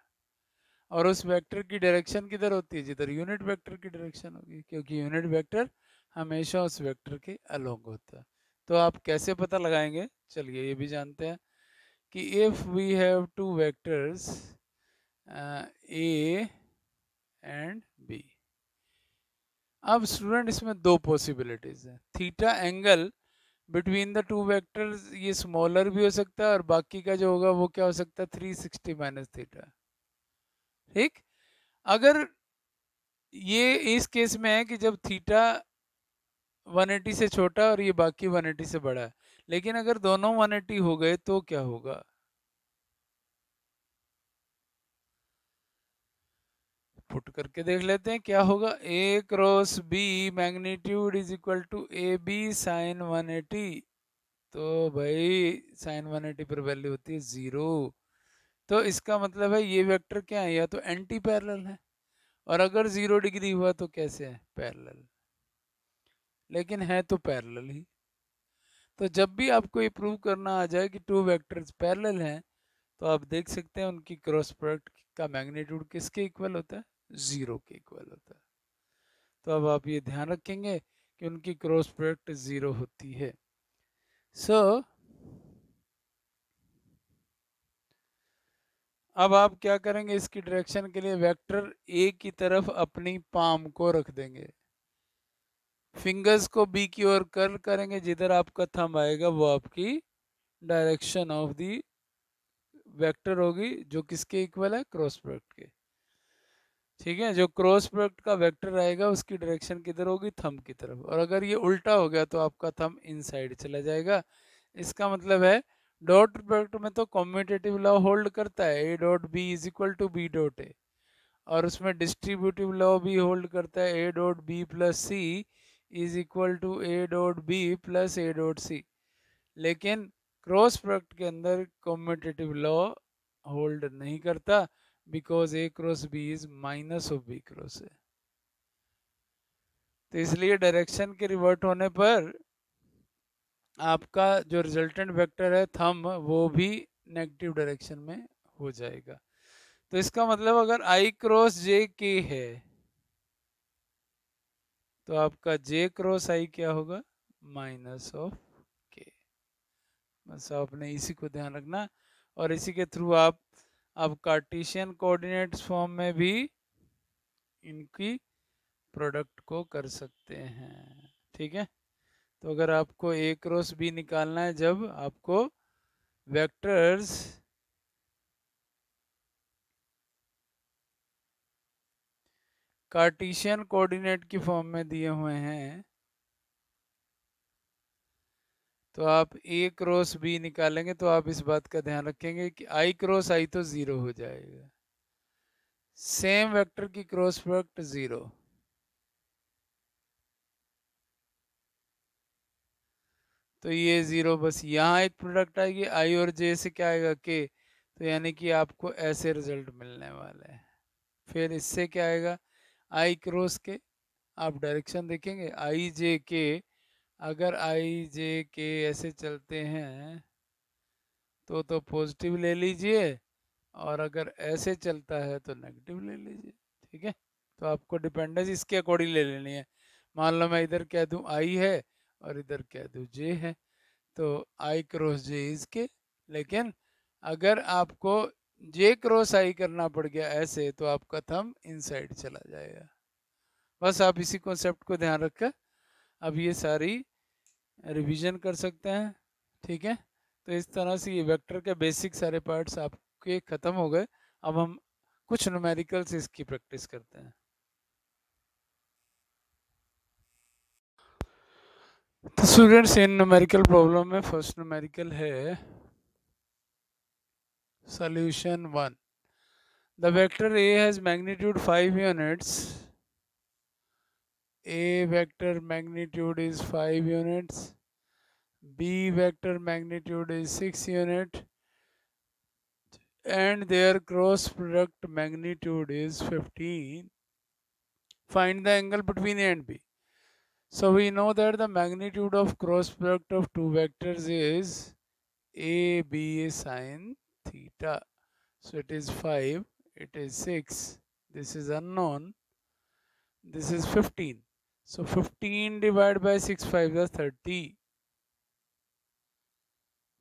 और उस वेक्टर की डायरेक्शन किधर होती है? जिधर यूनिट वेक्टर की डायरेक्शन होगी, क्योंकि यूनिट वेक्टर हमेशा उस वेक्टर के अलोंग होता है। तो आप कैसे पता लगाएंगे? चलिए ये भी जानते हैं कि if we have two vectors A and B. अब स्टूडेंट इसमें दो पॉसिबिलिटीज है। Theta angle between the two vectors ये स्मॉलर भी हो सकता है और बाकी का जो होगा वो क्या हो सकता है? 360 माइनस थीटा। ठीक, अगर ये इस केस में है कि जब थीटा 180 से छोटा और ये बाकी 180 से बड़ा है, लेकिन अगर दोनों 180 हो गए तो क्या होगा? पुट करके देख लेते हैं क्या होगा। A cross B magnitude is equal to A B sine 180। तो भाई साइन 180 पर वैल्यू होती है 0। तो इसका मतलब है ये वेक्टर क्या है? या तो एंटी पैरेलल है, और अगर 0 डिग्री हुआ तो कैसे है? पैरेलल। लेकिन है तो पैरेलल ही। तो जब भी आपको ये प्रूव करना आ जाए कि टू वेक्टर्स पैरेलल हैं, तो आप देख सकते हैं उनकी क्रॉस प्रोडक्ट का मैग्नीट्यूड किसके इक्वल होता है? 0 के इक्वल होता है। तो अब आप ये ध्यान रखेंगे कि उनकी क्रॉस प्रोडक्ट 0 होती है। सो अब आप क्या करेंगे? इसकी डायरेक्शन के लिए वेक्टर ए की तरफ अपनी पाम को रख देंगे, फिंगर्स को बी की ओर कर्ल करेंगे, जिधर आपका थंब आएगा वो आपकी डायरेक्शन ऑफ दी वेक्टर होगी, जो किसके इक्वल है? क्रॉस प्रोडक्ट के। ठीक है, जो क्रॉस प्रोडक्ट का वेक्टर आएगा उसकी डायरेक्शन किधर होगी? थंब की तरफ। और अगर ये उल्टा हो गया तो आपका थंब इनसाइड चला जाएगा। इसका मतलब है डॉट प्रोडक्ट में तो कॉम्यूटेटिव लॉ होल्ड करता है, A dot B is equal to B dot A. और उसमें डिस्ट्रीब्यूटिव लॉ भी होल्ड करता है, A dot B plus C is equal to A dot B plus A dot C. लेकिन क्रॉस प्रोडक्ट के अंदर कम्यूटेटिव लॉ होल्ड नहीं करता, because A cross B is minus of B cross A. तो इसलिए direction के revert होने पर आपका जो रिजल्टेंट वेक्टर है थंब, वो भी नेगेटिव डायरेक्शन में हो जाएगा। तो इसका मतलब अगर आई क्रॉस जे के है तो आपका जे क्रॉस आई क्या होगा, माइनस ऑफ के। बस आपने इसी को ध्यान रखना, और इसी के थ्रू आप अब कार्टेशियन कोऑर्डिनेट्स फॉर्म में भी इनकी प्रोडक्ट को कर सकते हैं। ठीक है, तो अगर आपको ए क्रॉस बी निकालना है, जब आपको वेक्टर्स कार्टेशियन कोऑर्डिनेट की फॉर्म में दिए हुए हैं, तो आप ए क्रॉस बी निकालेंगे तो आप इस बात का ध्यान रखेंगे कि आई क्रॉस आई तो जीरो हो जाएगा, सेम वेक्टर की क्रॉस प्रोडक्ट जीरो। तो ये जीरो, बस यहाँ एक प्रोडक्ट आएगी आई और जे से, क्या आएगा के, तो यानी कि आपको ऐसे रिजल्ट मिलने वाले हैं। फिर इससे क्या आएगा, आई क्रॉस के, आप डायरेक्शन देखेंगे आई जे के, अगर आई जे के ऐसे चलते हैं तो पॉजिटिव ले लीजिए, और अगर ऐसे चलता है तो नेगेटिव ले लीजिए। ठीक है, तो आपको डिपेंडेंस इसके अकॉर्डिंग ले लेनी है। मान लो मैं इधर कह दूं आई है और इधर कह दूं जे है, तो आई क्रॉस जे इज के। लेकिन अगर आपको जे क्रॉस आई करना पड़ गया ऐसे, तो आपका थंब इनसाइड चला जाएगा। बस आप इसी कॉन्सेप्ट को ध्यान रखकर अब ये सारी रिवीजन कर सकते हैं। ठीक है, तो इस तरह से ये वेक्टर के बेसिक सारे पार्ट्स आपके ख़त्म हो गए। अब हम कुछ न्यूमेरिकल्स इसकी प्रैक्टिस करते हैं। तो स्टूडेंट्स, इन न्यूमेरिकल प्रॉब्लम में फर्स्ट न्यूमेरिकल है solution 1। The vector A has magnitude 5 units, A vector magnitude is 5 units, b vector magnitude is 6 unit, and their cross product magnitude is 15. Find the angle between A and B. So we know that the magnitude of cross product of two vectors is AB sine theta. So it is 5, it is 6, this is unknown, this is 15. So 15 divided by 6, 5 is 30.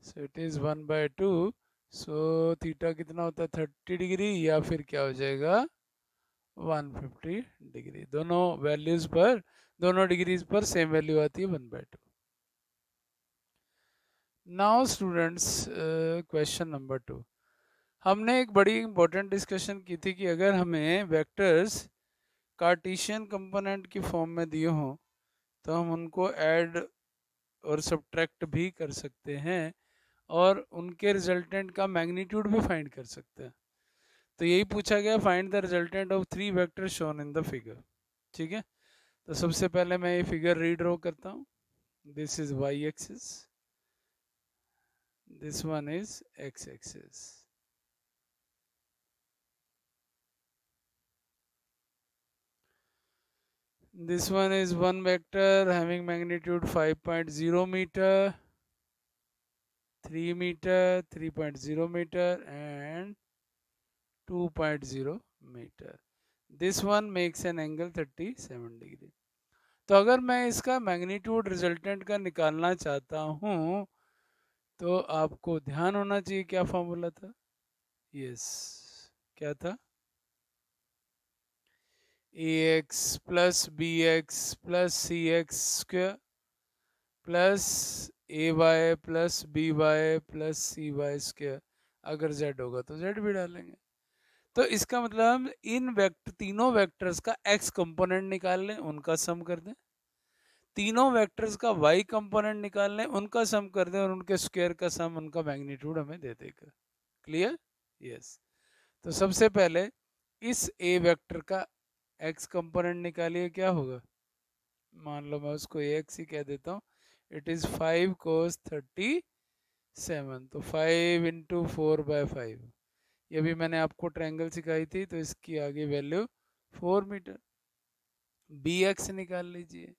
So it is 1/2. So theta कितना होता है 30 degree, या फिर क्या हो जाएगा 150 degree. दोनों values पर, दोनों डिग्रीज पर सेम वैल्यू आती है 1/2। Now students, question number 2। हमने एक बड़ी इंपॉर्टेंट डिस्कशन की थी कि अगर हमें वेक्टर्स कार्टेशियन कंपोनेंट की फॉर्म में दिए हों तो हम उनको ऐड और सब्ट्रैक्ट भी कर सकते हैं, और उनके रिजल्टेंट का मैग्नीट्यूड भी फाइंड कर सकते हैं। तो यही पूछा गया, find the resultant of 3 vector shown in the figure. ठीक है, तो सबसे पहले मैं ये फिगर रीड्रॉ करता हूँ। This is Y axis, this one is X axis. This one is one vector having magnitude 5.0 meter, 3 meter, 3.0 meter and 2.0 meter. This one makes an angle 37 degree. तो अगर मैं इसका मैग्नीट्यूड रिजल्टेंट का निकालना चाहता हूँ तो आपको ध्यान होना चाहिए क्या फॉर्मूला था। यस, क्या था, ax plus bx plus cx square plus ay plus by plus cy square. अगर z होगा तो z भी डालेंगे। तो इसका मतलब हम इन तीनों वेक्टर्स का x कंपोनेंट निकाल लें, उनका सम कर दें, तीनों वेक्टर्स का y कंपोनेंट निकाल लें, उनका सम कर दें, और उनके स्क्वायर का सम, उनका मैग्नीट्यूड हमें दे देगा। क्लियर? यस। तो सबसे पहले इस ए वेक्टर का एक्स कंपोनेंट निकालिए, क्या होगा? मान लो मैं उसको एक्स ही कह देता हूँ। इट इज 5 cos 37, तो 5 इंटू 4/5। ये भी मैंने आपको ट्रायंगल सिखाई थी, तो इसकी आगे वैल्यू 4 मीटर। बी एक्स निकाल लीजिए।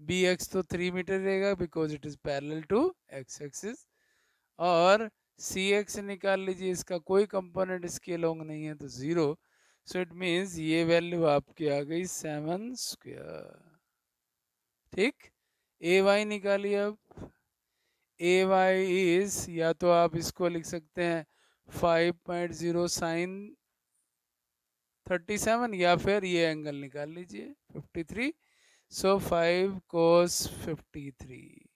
बी एक्स तो 3 मीटर रहेगा because it is parallel to X axis. और सी एक्स निकाल लीजिए, इसका कोई कंपोनेंट इसके लॉन्ग नहीं है तो 0। सो इट मीन्स ये वैल्यू आपकी आ गई 7²। ठीक, ए वाई निकालिए अब। ए वाई इज, या तो आप इसको लिख सकते हैं 5.0 साइन 37, या फिर ये एंगल निकाल लीजिए 53। सो 5 cos 53,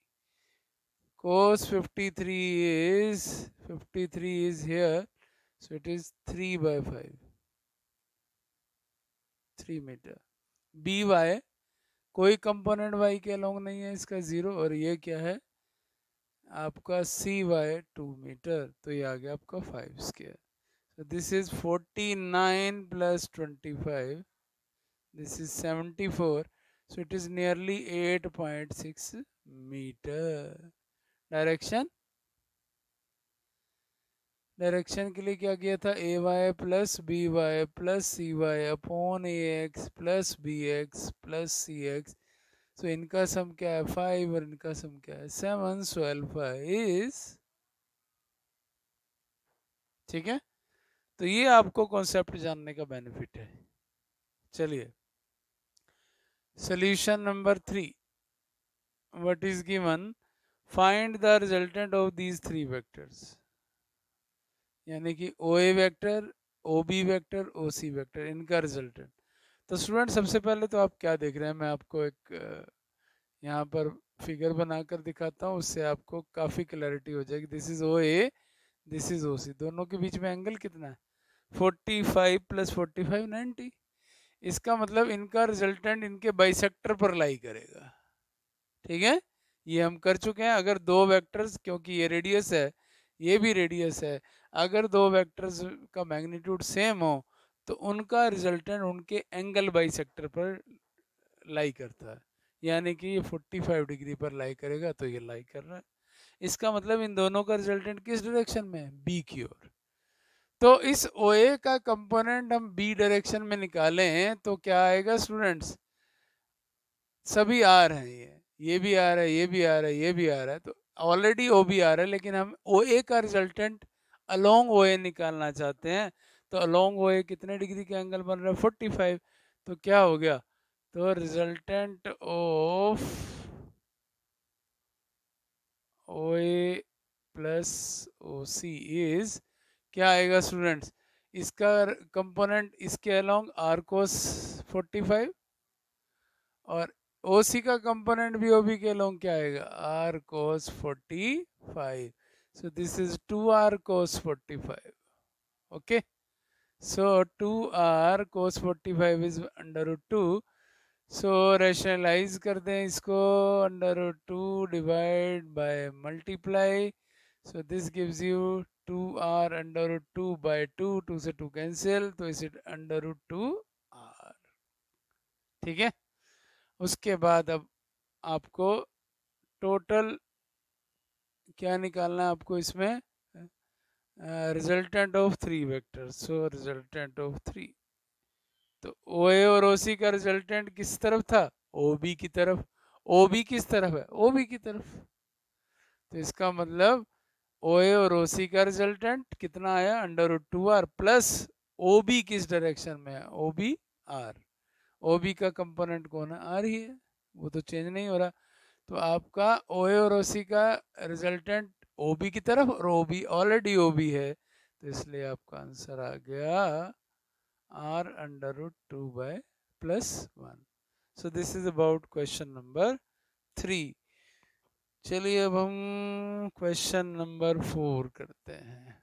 cos 53 is here, so it is 3/5, 3 metre. B Y, कोई कंपोनेंट वाई के अलोंग नहीं है, इसका 0। और ये क्या है आपका सी वाई 2 मीटर, तो ये आ गया आपका 5²। so this is 49 plus 25, this is 74, so it is nearly 8.6 meter। Direction के लिए क्या किया था? A Y plus B Y plus C Y upon A X plus B X plus C X. So इनका सम क्या है? 5, और इनका सम क्या है? 7। सो अल्फा इज, ठीक है। तो ये आपको कॉन्सेप्ट जानने का बेनिफिट है। चलिए, solution number 3, what is given, find the resultant of these 3 vectors. यानी कि ओ ए वेक्टर, ओ बी वेक्टर, ओ सी वेक्टर, इनका रिजल्टेंट। तो स्टूडेंट सबसे पहले तो आप क्या देख रहे हैं, मैं आपको एक यहाँ पर फिगर बनाकर दिखाता हूँ, उससे आपको काफ़ी क्लैरिटी हो जाएगी। This is O A, this is O C, दोनों के बीच में एंगल कितना है? 45 + 45 90। इसका मतलब इनका रिजल्टेंट इनके बाइसेक्टर पर लाई करेगा। ठीक है, ये हम कर चुके हैं। अगर दो वेक्टर्स, क्योंकि ये रेडियस है, ये भी रेडियस है, अगर दो वेक्टर्स का मैग्नीट्यूड सेम हो तो उनका रिजल्टेंट उनके एंगल बाइसेक्टर पर लाई करता है। यानी कि ये 45 डिग्री पर लाई करेगा, तो ये लाई कर रहा है। इसका मतलब इन दोनों का रिजल्टेंट किस डायरेक्शन में है? बी की ओर। तो इस ओ ए का कंपोनेंट हम बी डायरेक्शन में निकालें तो क्या आएगा स्टूडेंट्स? सभी आ रहे हैं, ये भी आ रहा है, ये भी आ रहा है, ये भी आ रहा है, तो ऑलरेडी ओ भी आ रहा है, लेकिन हम ओ ए का रिजल्टेंट अलोंग ओ ए निकालना चाहते हैं। तो अलोंग ओ ए कितने डिग्री का एंगल बन रहा है? 45। तो क्या हो गया? तो resultant of O A plus O C is, क्या आएगा स्टूडेंट्स? इसका कंपोनेंट इसके अलोंग आर कोस 45, और ओ सी का कंपोनेंट भी ओ बी के अलोंग क्या आएगा? R cos 45। So this is 2r cos 45। Okay, so 2r cos 45 is √2। So rationalise कर दें इसको, √2 divide by multiply. So this gives you 2r √2/2, 2 से 2 कैंसिल, तो इसे √2r। ठीक है, उसके बाद अब आपको टोटल क्या निकालना है? आपको इसमें resultant of 3 vector. So resultant of 3, तो ओ ए और ओ सी का रिजल्टेंट किस तरफ था? ओ बी की तरफ। ओ बी किस तरफ है? ओ बी की तरफ। तो इसका मतलब ओ ए और ओ सी का रिजल्टेंट कितना आया? √2r प्लस ओ बी किस डायरेक्शन में है? O B R. O B का कंपोनेंट कौन है? आर ही है, वो तो चेंज नहीं हो रहा। तो आपका ओ ए और ओ सी का रिजल्टेंट ओ बी की तरफ, और O B already O B है, तो इसलिए आपका आंसर आ गया r √2/+1। So this is about question number 3। चलिए अब हम क्वेश्चन नंबर 4 करते हैं।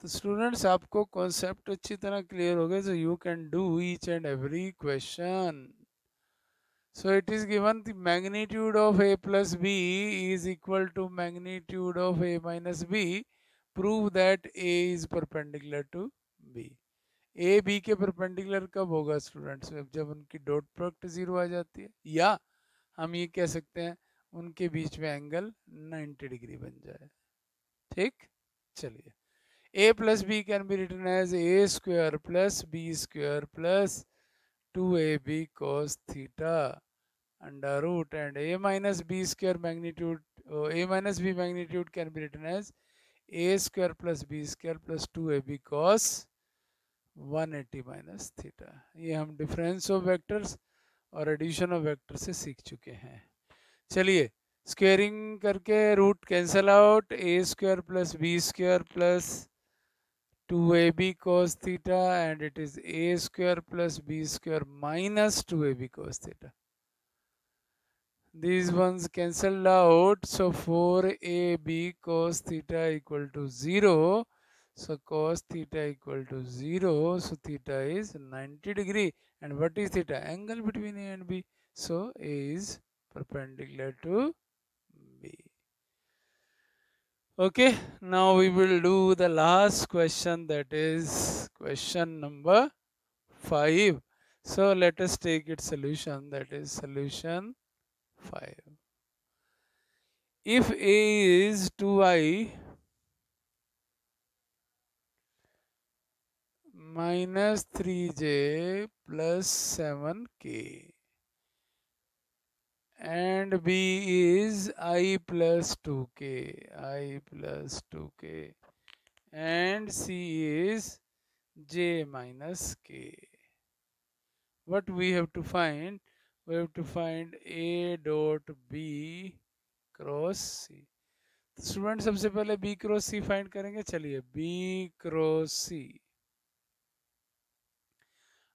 तो स्टूडेंट्स आपको कॉन्सेप्ट अच्छी तरह क्लियर हो गए, so you can do each and every question. So it is given the magnitude of a plus b is equal to magnitude of a minus b. Prove that a is perpendicular to b. A B के perpendicular कब होगा students? जब उनकी dot product zero आ जाती है, या हम ये कह सकते हैं उनके बीच में एंगल 90 डिग्री बन जाए। ठीक, चलिए a plus b can be written as a square plus b square plus 2ab cos theta under root, and a minus b square magnitude, a minus b magnitude can be written as a square plus b square plus 2ab cos 180 minus theta. ये हम difference of vectors और addition of vector से सीख चुके हैं। चलिए squaring करके root cancel out, A square plus B square plus 2ab cos theta, and it is a square plus b square minus 2ab cos theta. These ones cancelled out, so 4ab cos theta equal to 0. So cos theta equal to 0. So theta is 90 degree. And what is theta? Angle between A and B. So A is perpendicular to B. Okay, now we will do the last question, that is question number 5. So let us take its solution, that is solution 5. If A is 2i minus 3j plus 7k and B is I plus 2k and C is j minus k, what we have to find? We have to find A dot B cross C. Student सबसे पहले B cross C find करेंगे। चलिए B cross C,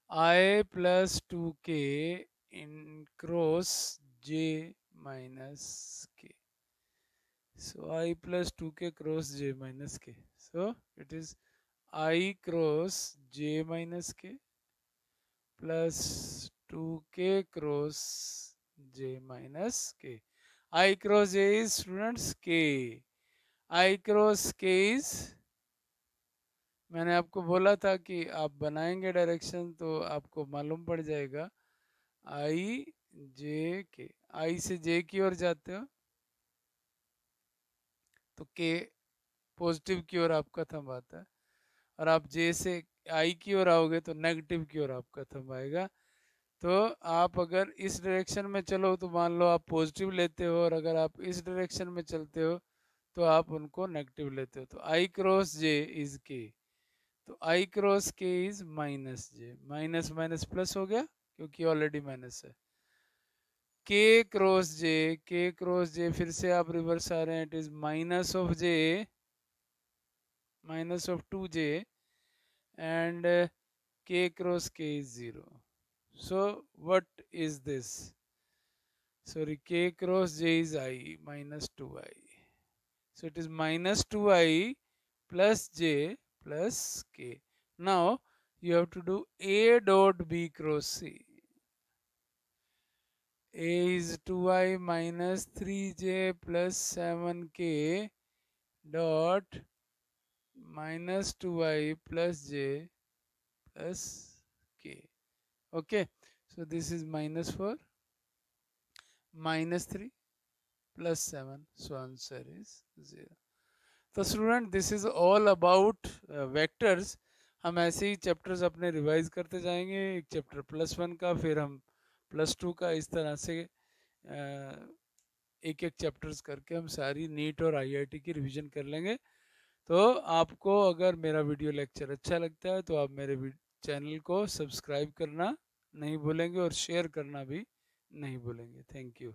I plus 2k in cross j minus k. So I plus 2k cross j minus k. So it is I cross j minus k plus 2k cross j minus k. I cross j is, students, k. I cross k is, मैंने आपको बोला था कि आप बनाएंगे direction तो आपको मालूम पड़ जाएगा। आई जे के, आई से जे की ओर जाते हो तो के पॉजिटिव की ओर आपका थंब आता है, और आप जे से आई की ओर आओगे तो नेगेटिव की ओर आपका थंब आएगा। तो आप अगर इस डायरेक्शन में चलो तो मान लो आप पॉजिटिव लेते हो, और अगर आप इस डायरेक्शन में चलते हो तो आप उनको नेगेटिव लेते हो। तो आई क्रॉस जे इज के, तो आई क्रॉस के is minus J, minus minus plus हो गया क्योंकि ऑलरेडी माइनस है। के क्रॉस जे, फिर से आप रिवर्स आ रहे हैं, it is minus of J, minus of 2j, and के क्रॉस के is 0. So what is this? Sorry, k cross j is I minus 2i. So it is minus 2i plus j plus k. Now you have to do A dot B cross C. A is 2i minus 3j plus 7k dot minus 2i plus j plus k. Okay, so this is minus 4 minus 3 plus 7, so answer is 0. तो student this is all about vectors. हम ऐसे ही chapters अपने revise करते जाएंगे, एक chapter +1 का, फिर हम +2 का, इस तरह से एक एक चैप्टर्स करके हम सारी नीट और आईआईटी की रिवीजन कर लेंगे। तो आपको अगर मेरा वीडियो लेक्चर अच्छा लगता है तो आप मेरे चैनल को सब्सक्राइब करना नहीं भूलेंगे और शेयर करना भी नहीं भूलेंगे। Thank you.